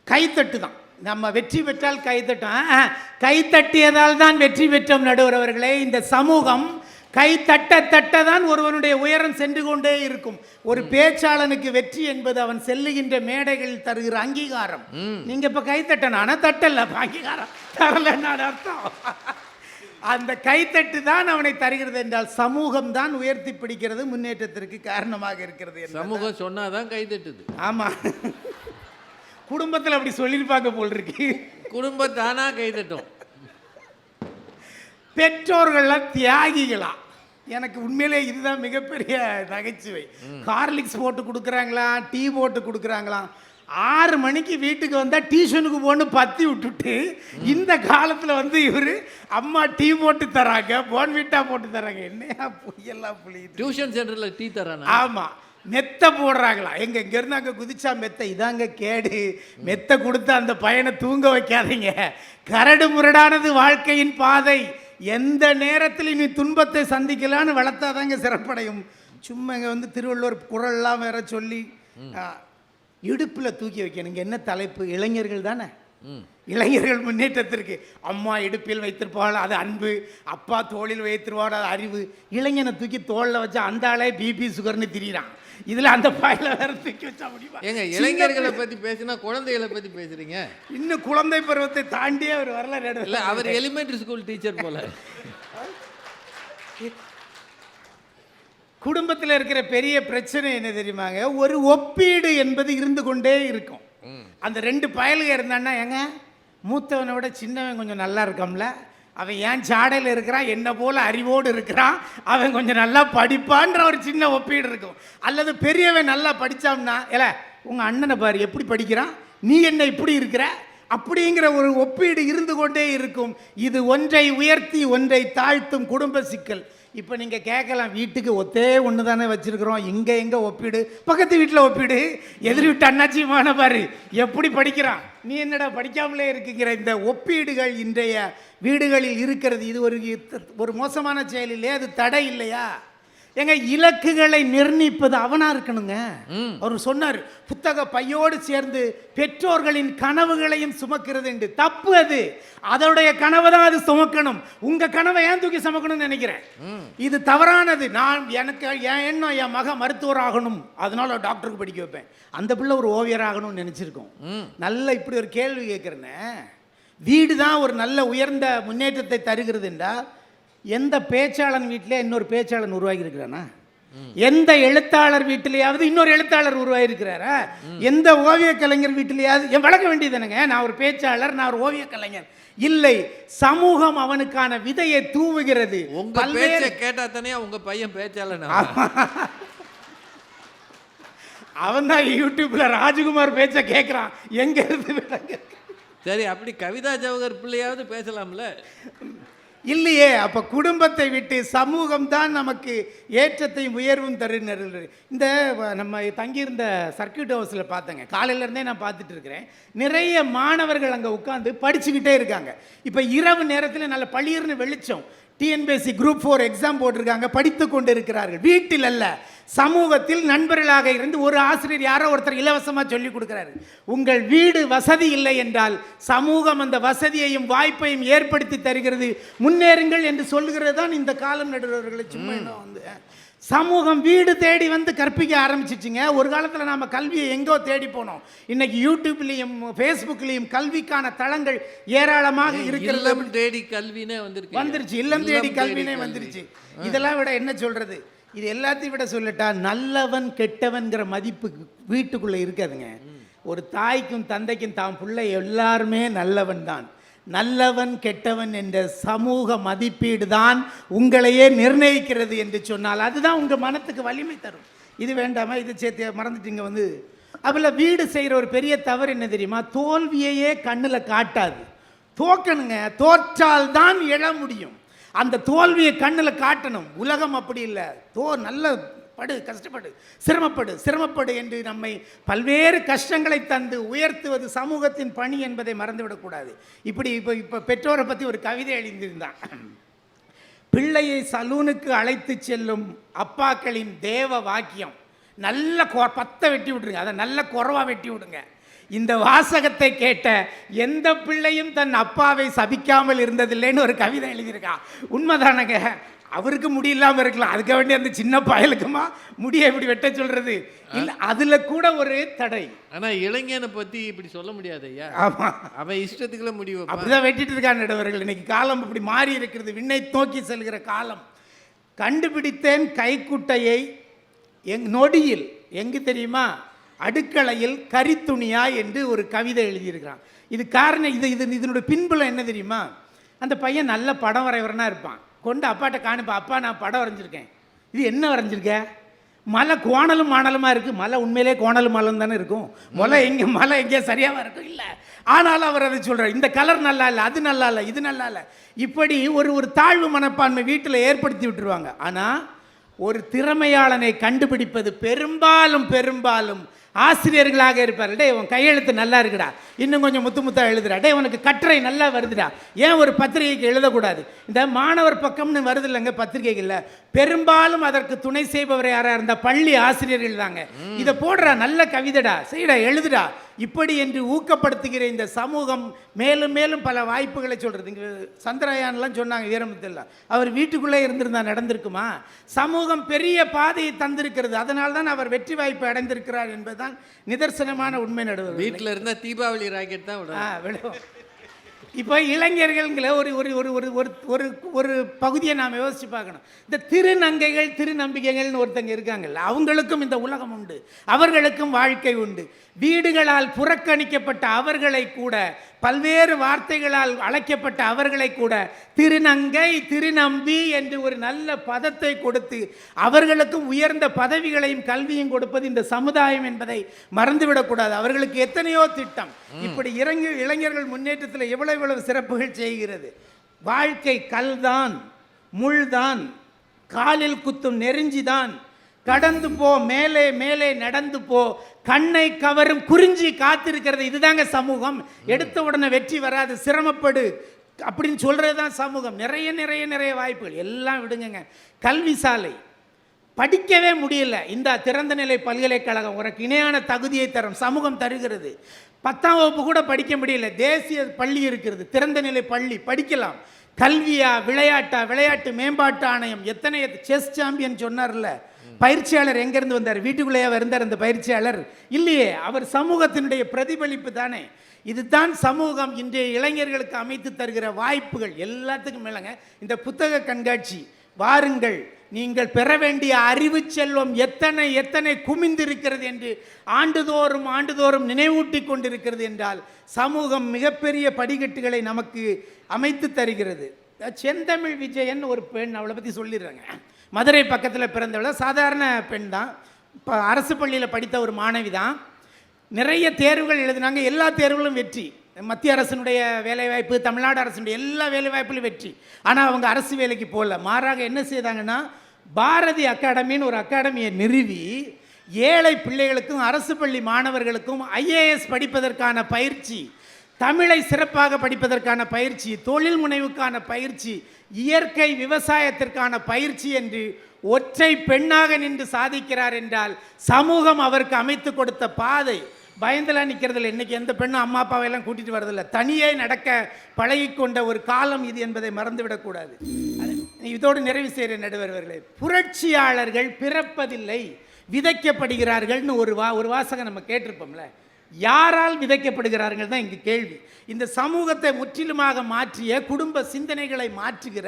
கைத்தட்டு தான். நம்ம வெற்றி பெற்றால் கைத்தட்டும். கைத்தட்டியதால் தான் வெற்றி பெற்றோம் நடுவர் அவர்களே. இந்த சமூகம் கை தட்ட தட்ட தான் ஒருவனுடைய உயரம் சென்று கொண்டே இருக்கும். ஒரு பேச்சாளனுக்கு வெற்றி என்பது அவன் செல்லுகின்ற மேடைகளில் தருகிற அங்கீகாரம். நீங்க இப்ப கை தட்டனா தட்டல, அங்கீகாரம் தரலன்னு அர்த்தம். அந்த கைத்தட்டு தான் அவனை தருகிறது என்றால் சமூகம் தான் உயர்த்தி பிடிக்கிறது, முன்னேற்றத்திற்கு காரணமாக இருக்கிறது. சமூகம் சொன்னாதான் கைத்தட்டுது. ஆமா, குடும்பத்தில் அப்படி சொல்லியிருப்பாங்க போல் இருக்கு. குடும்பம் தானா கைத்தட்டும். பெற்றோர்கள்லாம் தியாகிகளா? எனக்கு உண்மையிலே இதுதான் மிகப்பெரிய நகைச்சுவை. ஹார்லிக்ஸ் போட்டு கொடுக்குறாங்களா, டீ போட்டு கொடுக்குறாங்களா? 6 மணிக்கு வீட்டுக்கு வந்தால் டியூஷனுக்கு போன்னு பற்றி விட்டுட்டு இந்த காலத்தில் வந்து இவர் அம்மா டீ போட்டு தராங்க, போன்விட்டா போட்டு தராங்க. என்னையா புளியெல்லாம் புளி? டியூஷன் சென்டரில் டீ தரானா? ஆமாம், மெத்த போடுறாங்களா? இங்கேருந்து அங்கே குதிச்சா மெத்த. இதாங்க கேடு. மெத்த கொடுத்து அந்த பையனை தூங்க வைக்காதீங்க. கரடு முரடானது வாழ்க்கையின் பாதை. எந்த நேரத்தில் நீ துன்பத்தை சந்திக்கலான்னு வளர்த்தாதாங்க சிறப்படையும். சும்மா இங்கே வந்து திருவள்ளுவர் குறள்லாம் வேற சொல்லி இடுப்பில் தூக்கி வைக்கணுங்க. என்ன தலைப்பு? இளைஞர்கள் தானே, இளைஞர்கள் முன்னேற்றத்திற்கு. அம்மா இடுப்பில் வைத்திருப்பாள், அது அன்பு. அப்பா தோளில் வைத்திருவாள், அது அறிவு. இளைஞனை தூக்கி தோளில் வச்சா அந்த ஆளே பிபி சுகர்னு திரியிறான். இதுல அந்த பாயில வேற தூக்கி வச்சா முடியுமா? ஏங்க இளைஞர்களை பத்தி பேசினா குழந்தைகளை பத்தி பேசுறீங்க. இன்னும் குழந்தை பருவத்தை தாண்டியே அவர் வரல. இல்ல, அவர் எலிமெண்டரி ஸ்கூல் டீச்சர் போல. குடும்பத்தில் இருக்கிற பெரிய பிரச்சனை என்ன தெரியுமாங்க? ஒரு ஒப்பீடு என்பது இருந்து கொண்டே இருக்கும். அந்த 2 பயலுக இருந்தான்னா, ஏங்க மூத்தவனை விட சின்னவன் கொஞ்சம் நல்லா இருக்கான்ல, அவன் ஏன் சாடையில் இருக்கிறான், என்ன போல அறிவோடு இருக்கிறான், அவன் கொஞ்சம் நல்லா படிப்பான்ற ஒரு சின்ன ஒப்பீடு இருக்கும். அல்லது பெரியவன் நல்லா படித்தான்னா, இல்லை உங்கள் அண்ணனை பாரு எப்படி படிக்கிறான், நீ என்ன இப்படி இருக்கிற, அப்படிங்கிற ஒரு ஒப்பீடு இருந்து கொண்டே இருக்கும். இது ஒன்றை உயர்த்தி ஒன்றை தாழ்த்தும் குடும்ப சிக்கல். இப்போ நீங்கள் கேட்கலாம், வீட்டுக்கு ஒத்தே ஒன்று தானே வச்சுருக்கிறோம், இங்கே எங்கே ஒப்பீடு? பக்கத்து வீட்டில் ஒப்பீடு, எதிர் வீட்டு அண்ணாச்சியமான பாரு எப்படி படிக்கிறான், நீ என்னடா படிக்காமலே இருக்குங்கிற இந்த ஒப்பீடுகள் இன்றைய வீடுகளில் இருக்கிறது. இது ஒரு மோசமான செயல் இல்லையா? அது தடை இல்லையா? எங்க இலக்குகளை நிர்ணயிப்பது அவனா இருக்கணுங்க. அவர் சொன்னார், புத்தக பையோடு சேர்ந்து பெற்றோர்களின் கனவுகளையும் சுமக்கிறது என்று. தப்பு அது. அதோடைய கனவை தான் அது சுமக்கணும். உங்க கனவை ஏன் தூக்கி சுமக்கணும்னு நினைக்கிறேன். இது தவறானது. எனக்கு என் எண்ணம் என் மக மருத்துவர் ஆகணும், அதனால டாக்டருக்கு படிக்க வைப்பேன். அந்த பிள்ளை ஒரு ஓவியர் ஆகணும்னு நினைச்சிருக்கோம். நல்ல இப்படி ஒரு கேள்வி கேட்கிறேன்னு, வீடு தான் ஒரு நல்ல உயர்ந்த முன்னேற்றத்தை தருகிறது என்றால், எந்த பேச்சாளன் வீட்டிலே இன்னொரு பேச்சாளன் உருவாகி இருக்கிறானா? எந்த எழுத்தாளர் வீட்டிலேயாவது இன்னொரு எழுத்தாளர் உருவாகி இருக்கிறாரா? எந்த ஓவிய கலைஞர் வீட்டிலேயாவது? வளர்க்க வேண்டியதுனுங்க, நான் ஒரு பேச்சாளர், நான் ஒரு ஓவிய கலைஞர் இல்லை. சமூகம் அவனுக்கான விதையை தூவுகிறது. உங்க பேச்சை கேட்டா தானே உங்க பையன் பேச்சாளன். அவன் தான் யூடியூப்ல ராஜகுமார் பேச்ச கேட்கிறான். எங்க இருந்து? சரி, அப்படி கவிதா ஜவஹர் பிள்ளையாவது பேசலாம்ல? இல்லையே. அப்போ குடும்பத்தை விட்டு சமூகம் தான் நமக்கு ஏற்றத்தையும் உயர்வும் தருகிறது. இந்த நம்ம தங்கியிருந்த சர்க்கியூட் ஹவுஸில் பார்த்தேங்க, காலையிலேருந்தே நான் பார்த்துட்டு இருக்கிறேன். நிறைய மாணவர்கள் அங்கே உட்காந்து படிச்சுக்கிட்டே இருக்காங்க. இப்போ இரவு நேரத்தில் நல்ல பளிர்னு வெளிச்சம், டிஎன்பிஎஸ்சி குரூப் 4 எக்ஸாம் போட்டிருக்காங்க, படித்து கொண்டு இருக்கிறார்கள். வீட்டில் அல்ல, சமூகத்தில் நண்பர்களாக இருந்து ஒரு ஆசிரியர் யாரோ ஒருத்தர் இலவசமாக சொல்லி கொடுக்குறாரு. உங்கள் வீடு வசதி இல்லை என்றால் சமூகம் அந்த வசதியையும் வாய்ப்பையும் ஏற்படுத்தி தருகிறது, முன்னேறுங்கள் என்று சொல்லுகிறது தான் இந்த காலம் நடுவர்களை. சும்மா என்ன வந்து சமூகம் வீடு தேடி வந்து கற்பிக்க ஆரம்பிச்சிச்சுங்க. ஒரு காலத்தில் நாம் கல்வியை எங்கோ தேடி போனோம். இன்னைக்கு யூடியூப்லேயும் ஃபேஸ்புக்லேயும் கல்விக்கான தளங்கள் ஏராளமாக இருக்கிறது. இல்லம் தேடி கல்வினே வந்துருச்சு. இல்லம் தேடி கல்வினே வந்துருச்சு. இதெல்லாம் விட என்ன சொல்றது? இது எல்லாத்தையும் விட சொல்லட்டா, நல்லவன் கெட்டவன்கிற மதிப்பு வீட்டுக்குள்ளே இருக்காதுங்க. ஒரு தாய்க்கும் தந்தைக்கும் தான் பிள்ளை எல்லாருமே நல்லவன் தான். நல்லவன் கெட்டவன் என்ற சமூக மதிப்பீடு தான் உங்களையே நிர்ணயிக்கிறது என்று சொன்னால் அதுதான் உங்கள் மனத்துக்கு வலிமை தரும். இது வேண்டாமா, இது சேர்த்து மறந்துட்டீங்க வந்து. அதில் வீடு செய்கிற ஒரு பெரிய தவறு என்ன தெரியுமா? தோல்வியையே கண்ணில் காட்டாது. தோக்கணுங்க, தோற்றால் தான் எழ முடியும். அந்த தோல்வியை கண்ணில் காட்டணும். உலகம் அப்படி இல்லை. நல்ல கஷ்டப்படு, சிரமப்படு என்று நம்மை பல்வேறு கஷ்டங்களை தந்து உயர்த்துவது சமூகத்தின் பணி என்பதை மறந்துவிடக்கூடாது. இப்போ பெற்றோரை பற்றி ஒரு கவிதை எழுதியிருந்தான். பிள்ளையை சலூனுக்கு அழைத்து செல்லும் அப்பாக்களின் தேவ வாக்கியம், நல்ல பத்தை வெட்டி விட்டுருங்க, அதை நல்ல குறவா வெட்டி விடுங்க. இந்த வாசகத்தை கேட்ட எந்த பிள்ளையும் தன் அப்பாவை சபிக்காமல் இருந்ததில்லைன்னு ஒரு கவிதை எழுதியிருக்கான். உண்மைதானங்க, அவருக்கு முடி இல்லாமல் இருக்கலாம், அதுக்கு வேண்டி அந்த சின்ன பயலுக்குமா முடிய இப்படி வெட்ட சொல்றது இல்லை, அதுல கூட ஒரு தடை. ஆனா இளைஞனை பத்தி இப்படி சொல்ல முடியாது ஐயா. ஆமா, அவன் இஷ்டத்துக்குள்ள முடிவு அப்படிதான் வெட்டிட்டு இருக்கான் நடுவர்கள். இன்னைக்கு காலம் இப்படி மாறி இருக்கிறது, விண்ணை நோக்கி செல்கிற காலம். கண்டுபிடித்தேன் கைக்குட்டையை நொடியில், எங்கு தெரியுமா, அடுக்களையில் கரித்துணியா என்று ஒரு கவிதை எழுதியிருக்கிறான். இது காரணம், இதனுடைய பின்புலம் என்ன தெரியுமா, அந்த பையன் நல்ல படம் வரைவரனா இருப்பான், கொண்டு அப்பாட்ட காணுப்பா, அப்பா நான் படம் வரைஞ்சிருக்கேன். இது என்ன வரைஞ்சிருக்க, மலை கோணலும் மாணலுமா இருக்குது. மலை உண்மையிலே கோணலும் மாணலும் தானே இருக்கும், மலை எங்கே சரியாக இருக்கும் இல்லை. ஆனாலும் அவர் அதை சொல்கிறார், இந்த கலர் நல்லா இல்லை, அது நல்லா இல்லை, இது நல்லா இல்லை. இப்படி ஒரு தாழ்வு மனப்பான்மை வீட்டில் ஏற்படுத்தி விட்டுருவாங்க. ஆனால் ஒரு திறமையாளனை கண்டுபிடிப்பது பெரும்பாலும் ஆசிரியர்களாக இருப்பார்கள். டே உன் கையெழுத்து நல்லா இருக்குடா, இன்னும் கொஞ்சம் முத்தா எழுதுடா, டே உனக்கு கட்டுரை நல்லா வருதுடா, ஏன் ஒரு பத்திரிகைக்கு எழுதக்கூடாது. இந்த மாணவர் பக்கம்னு வருது இல்லைங்க பத்திரிகைகளில், பெரும்பாலும் அதற்கு துணை செய்பவர் யாராக இருந்தால் பள்ளி ஆசிரியர்கள் தாங்க. இதை போடுறா, நல்ல கவிதைடா, செய்டா, எழுதுடா, இப்படி என்று ஊக்கப்படுத்துகிற இந்த சமூகம் மேலும் பல வாய்ப்புகளை சொல்கிறது. இங்கே சந்திரயான்லாம் சொன்னாங்க வீரமுத்தில், அவர் வீட்டுக்குள்ளே இருந்திருந்தா நடந்திருக்குமா? சமூகம் பெரிய பாதையை தந்திருக்கிறது, அதனால் தான் அவர் வெற்றி வாய்ப்பு அடைந்திருக்கிறார் என்பதுதான் நிதர்சனமான உண்மை. நடுவர் வீட்டில் இருந்தால் தீபாவளி ராக்கெட் தான் விடும். இப்போ இளைஞர்கள்ங்கிற ஒரு ஒரு ஒரு ஒரு ஒரு ஒரு ஒரு பகுதியை நாம் யோசித்து பார்க்கணும். இந்த திருநங்கைகள் திருநம்பிக்கைகள்னு ஒருத்தங்க இருக்காங்கல்ல, அவங்களுக்கும் இந்த உலகம் உண்டு, அவர்களுக்கும் வாழ்க்கை உண்டு. வீடுகளால் புறக்கணிக்கப்பட்ட அவர்களை கூட, பல்வேறு வார்த்தைகளால் அழைக்கப்பட்ட அவர்களை கூட திருநங்கை திருநம்பி என்று ஒரு நல்ல பதத்தை கொடுத்து அவர்களுக்கும் உயர்ந்த பதவிகளையும் கல்வியும் கொடுப்பது இந்த சமுதாயம் என்பதை மறந்துவிடக்கூடாது. அவர்களுக்கு எத்தனையோ திட்டம். இப்படி இளைஞர்கள் முன்னேற்றத்தில் எவ்வளவு சிறப்புகள் செய்கிறது. வாழ்க்கை கல்தான், முள்தான், காலில் குத்தும் நெருஞ்சிதான், கடந்து போ, மேலே நடந்து போ, கண்ணை கவரும் குறிஞ்சி காத்திருக்கிறது. இதுதாங்க சமூகம். எடுத்த உடனே வெற்றி வராது, சிரமப்படு அப்படின்னு சொல்றது தான் சமூகம். நிறைய வாய்ப்புகள் எல்லாம் விடுங்க. கல்வி சாலை படிக்கவே முடியல, இந்த திறந்த நிலை பல்கலைக்கழகம் உனக்கு இணையான தகுதியை தரும், சமூகம் தருகிறது. 10ஆம் வகுப்பு கூட படிக்க முடியல, தேசிய பள்ளி இருக்கிறது, திறந்த நிலை பள்ளி படிக்கலாம். கல்வியா விளையாட்டா, விளையாட்டு மேம்பாட்டு ஆணையம், எத்தனை செஸ் சாம்பியன் சொன்னார்ல, பயிற்சியாளர் எங்கேருந்து வந்தார்? வீட்டுக்குள்ளேயே இருந்தார் அந்த பயிற்சியாளர்? இல்லையே, அவர் சமூகத்தினுடைய பிரதிபலிப்பு தானே. இதுதான் சமூகம் இன்றைய இளைஞர்களுக்கு அமைத்து தருகிற வாய்ப்புகள். எல்லாத்துக்கும் மேலங்க இந்த புத்தக கண்காட்சி, வாருங்கள், நீங்கள் பெற வேண்டிய அறிவு செல்வம் எத்தனை குமிந்திருக்கிறது என்று ஆண்டுதோறும் நினைவூட்டி கொண்டிருக்கிறது என்றால் சமூகம் மிகப்பெரிய படிக்கட்டுகளை நமக்கு அமைத்து தருகிறது. செந்தமிழ் விஜயன் ஒரு பெண், அவளை பற்றி சொல்லிடுறாங்க. மதுரை பக்கத்தில் பிறந்தவள், சாதாரண பெண் தான், இப்போ அரசு பள்ளியில் படித்த ஒரு மாணவி தான். நிறைய தேர்வுகள் எழுதினாங்க, எல்லா தேர்வுகளும் வெற்றி. மத்திய அரசினுடைய வேலைவாய்ப்பு, தமிழ்நாடு அரசினுடைய எல்லா வேலைவாய்ப்புகளும் வெற்றி. ஆனால் அவங்க அரசு வேலைக்கு போகல, மாறாக என்ன செய்தாங்கன்னா பாரதி அகாடமின்னு ஒரு அகாடமியை நிறுவி ஏழை பிள்ளைகளுக்கும் அரசு பள்ளி மாணவர்களுக்கும் ஐஏஎஸ் படிப்பதற்கான பயிற்சி, தமிழை சிறப்பாக படிப்பதற்கான பயிற்சி, தொழில் முனைவுக்கான பயிற்சி, இயற்கை விவசாயத்திற்கான பயிற்சி என்று ஒற்றை பெண்ணாக நின்று சாதிக்கிறார் என்றால் சமூகம் அவருக்கு அமைத்து கொடுத்த பாதை. பயந்தெல்லாம் நிற்கிறதில்ல. இன்றைக்கி எந்த பெண்ணும் அம்மா அப்பாவையெல்லாம் கூட்டிகிட்டு வரதில்லை, தனியே நடக்க பழகி கொண்ட ஒரு காலம் இது என்பதை மறந்துவிடக்கூடாது. இதோடு நிறைவு செய்கிற நடுவர்களே, புரட்சியாளர்கள் பிறப்பதில்லை, விதைக்கப்படுகிறார்கள்னு ஒரு வாசகம் நம்ம கேட்டிருப்போம்ல. யாரால் விதைக்கப்படுகிறார்கள் தான் இங்கு கேள்வி. இந்த சமூகத்தை முற்றிலுமாக மாற்றிய, குடும்ப சிந்தனைகளை மாற்றுகிற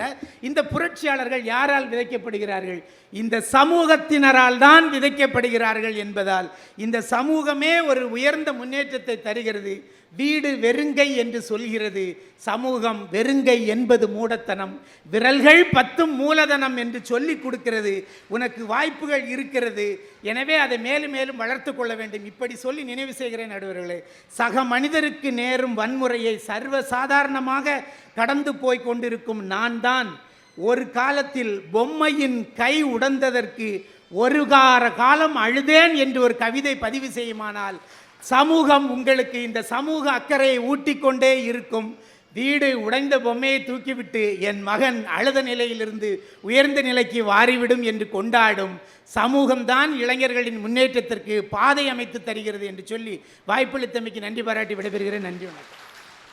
இந்த புரட்சியாளர்கள் யாரால் விதைக்கப்படுகிறார்கள்? இந்த சமூகத்தினரால் தான் விதைக்கப்படுகிறார்கள் என்பதால் இந்த சமூகமே ஒரு உயர்ந்த முன்னேற்றத்தை தருகிறது. வீடு வெறுங்கை என்று சொல்கிறது, சமூகம் வெறுங்கை என்பது மூடத்தனம், விரல்கள் 10 மூலதனம் என்று சொல்லி கொடுக்கிறது. உனக்கு வாய்ப்புகள் இருக்கிறது, எனவே அதை மேலும் மேலும் வளர்த்து கொள்ள வேண்டும். இப்படி சொல்லி நினைவு செய்கிறேன் நடுவர்களே. சக மனிதருக்கு நேரும் வன்முறையை சர்வசாதாரணமாக கடந்து போய் கொண்டிருக்கும் நான் தான் ஒரு காலத்தில் பொம்மையின் கை உடைந்ததற்கு ஒரு கார காலம் அழுதேன் என்று ஒரு கவிதை பதிவு செய்யுமானால் சமூகம் உங்களுக்கு இந்த சமூக அக்கறையை ஊட்டிக்கொண்டே இருக்கும். வீடு உடைந்த பொம்மையை தூக்கிவிட்டு என் மகன் அழுத நிலையிலிருந்து உயர்ந்த நிலைக்கு வாரிவிடும் என்று கொண்டாடும் சமூகம்தான் இளைஞர்களின் முன்னேற்றத்திற்கு பாதை அமைத்து தருகிறது என்று சொல்லி வாய்ப்பளித்தமைக்கு நன்றி பாராட்டி விடைபெறுகிறேன். நன்றி, வணக்கம்.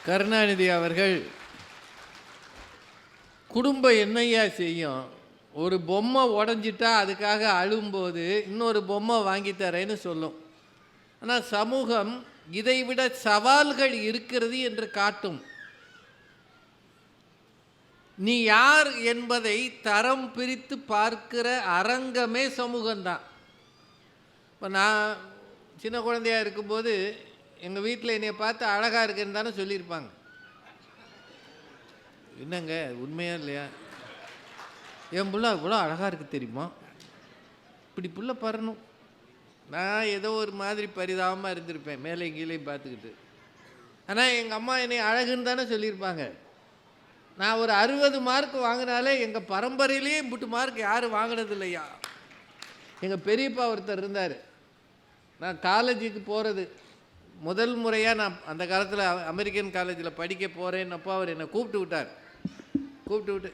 கருணாநிதி அவர்கள் குடும்பம் என்னையா செய்யும்? ஒரு பொம்மை உடஞ்சிட்டா அதுக்காக அழும்போது இன்னொரு பொம்மை வாங்கி தரேன்னு சொல்லும். ஆனால் சமூகம் இதைவிட சவால்கள் இருக்கிறது என்று காட்டும். நீ யார் என்பதை தரம் பிரித்து பார்க்கிற அரங்கமே சமூகம்தான். இப்போ நான் சின்ன குழந்தையாக இருக்கும்போது எங்கள் வீட்டில் என்னை பார்த்து அழகாக இருக்குன்னு தானே சொல்லியிருப்பாங்க. என்னங்க உண்மையா இல்லையா? என் புள்ள இவ்வளோ அழகாக இருக்குது தெரியுமா, இப்படி புள்ள பறணும். நான் ஏதோ ஒரு மாதிரி பரிதாபமாக இருந்திருப்பேன், மேலே கீழே பார்த்துக்கிட்டு. ஆனால் எங்கள் அம்மா என்னை அழகுன்னு தானே சொல்லியிருப்பாங்க. நான் ஒரு 60 மார்க் வாங்கினாலே எங்கள் பரம்பரையிலேயே இம்புட்டு மார்க் யாரும் வாங்கினது இல்லையா. எங்கள் பெரியப்பா ஒருத்தர் இருந்தார். நான் காலேஜுக்கு போகிறது முதல் முறையாக நான் அந்த காலத்தில் அமெரிக்கன் காலேஜில் படிக்க போகிறேன்னப்போ அவர் என்னை கூப்பிட்டு விட்டு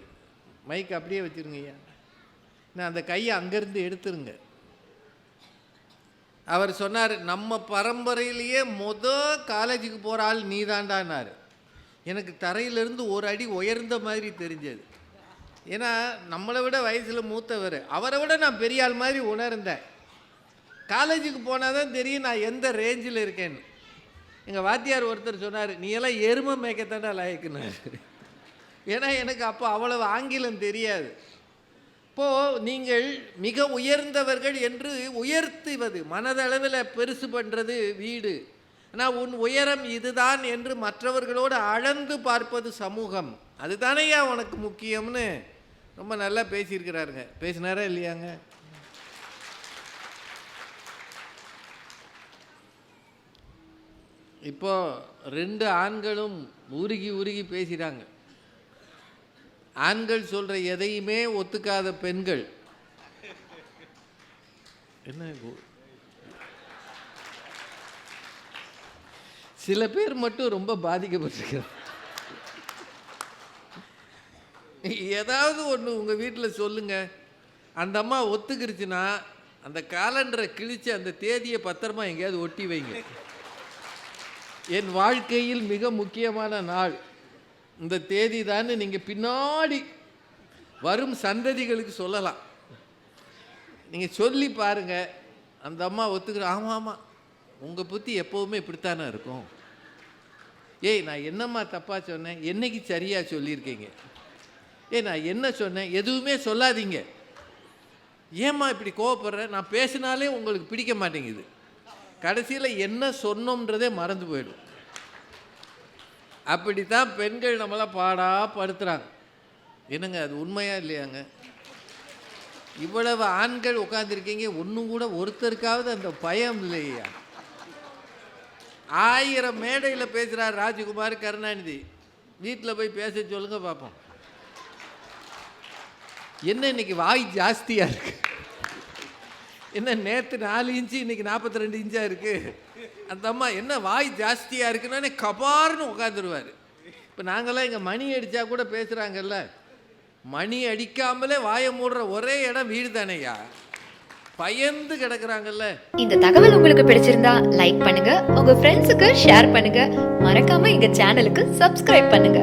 மைக் அப்படியே வச்சுருங்க ஐயா, நான் அந்த கையை அங்கேருந்து எடுத்துருங்க. அவர் சொன்னார், நம்ம பரம்பரையிலேயே காலேஜுக்கு போகிற ஆள் நீ தாண்டானார். எனக்கு தரையிலிருந்து ஒரு அடி உயர்ந்த மாதிரி தெரிஞ்சது. ஏன்னா நம்மளை விட வயசில் மூத்தவர், அவரை விட நான் பெரிய ஆள் மாதிரி உணர்ந்தேன். காலேஜுக்கு போனால் தான் தெரியும் நான் எந்த ரேஞ்சில் இருக்கேன்னு. எங்கள் வாத்தியார் ஒருத்தர் சொன்னார், நீ எல்லாம் எருமை மேய்க்கத்தாண்டா லாயக்குனார். ஏன்னா எனக்கு அப்போ அவ்வளவு ஆங்கிலம் தெரியாது. இப்போது நீங்கள் மிக உயர்ந்தவர்கள் என்று உயர்த்துவது, மனதளவில் பெருசு பண்ணுறது வீடு. ஆனால் உன் உயரம் இதுதான் என்று மற்றவர்களோடு அளந்து பார்ப்பது சமூகம். அதுதானேயா உனக்கு முக்கியம்னு ரொம்ப நல்லா பேசியிருக்கிறாருங்க. பேசினாரா இல்லையாங்க? இப்போ 2 ஆண்களும் உருகி பேசுகிறாங்க. ஆண்கள் சொல்கிற எதையுமே ஒத்துக்காத பெண்கள். என்ன சில பேர் மட்டும் ரொம்ப பாதிக்கப்பட்டிருக்கிறார். ஏதாவது ஒன்று உங்கள் வீட்டில் சொல்லுங்கள், அந்த அம்மா ஒத்துக்கிருச்சுன்னா அந்த காலண்டரை கிழித்து அந்த தேதியை பத்திரமா எங்கேயாவது ஒட்டி வைங்க. என் வாழ்க்கையில் மிக முக்கியமான நாள் இந்த தேதி தான்னு நீங்கள் பின்னாடி வரும் சந்ததிகளுக்கு சொல்லலாம். நீங்கள் சொல்லி பாருங்கள், அந்த அம்மா ஒத்துக்கிற ஆமாம் உங்கள் புத்தி எப்போவுமே இப்படித்தானே இருக்கும். ஏய் நான் என்னம்மா தப்பாக சொன்னேன், என்னைக்கு சரியாக சொல்லியிருக்கீங்க. நான் என்ன சொன்னேன், எதுவுமே சொல்லாதீங்க. ஏம்மா இப்படி கோவப்படுற, நான் பேசினாலே உங்களுக்கு பிடிக்க மாட்டேங்குது. கடைசியில் என்ன சொன்னோம்ன்றதே மறந்து போயிடும். அப்படித்தான் பெண்கள் நம்மளை படுத்துகிறாங்க. என்னங்க அது உண்மையா இல்லையாங்க? இவ்வளவு ஆண்கள் உட்காந்துருக்கீங்க, ஒன்றும் கூட ஒருத்தருக்காவது அந்த பயம் இல்லையா? 1000 மேடையில் பேசுகிறார் ராஜகுமார் கருணாநிதி. வீட்டில் போய் பேச சொல்லுங்க பார்ப்போம். என்ன இன்னைக்கு வாய் ஜாஸ்தியாக இருக்கு? என்ன நேற்று 4 இன்ச்சு இன்னைக்கு 42 இன்ச்சாக இருக்குது? அந்த அம்மா என்ன வாய் ஜாஸ்தியாக இருக்குன்னா கபார்னு உட்காந்துருவார். இப்போ நாங்களாம் இங்கே மணி அடித்தா கூட பேசுகிறாங்கல்ல, மணி அடிக்காமலே வாயை மூடுற ஒரே இடம் வீடு தானேயா. பயந்து கிடக்குறாங்கல்ல. இந்த தகவல் உங்களுக்கு பிடிச்சிருந்தா லைக் பண்ணுங்க, உங்க ஃப்ரெண்ட்ஸுக்கு ஷேர் பண்ணுங்க, மறக்காம எங்க சேனலுக்கு சப்ஸ்கிரைப் பண்ணுங்க.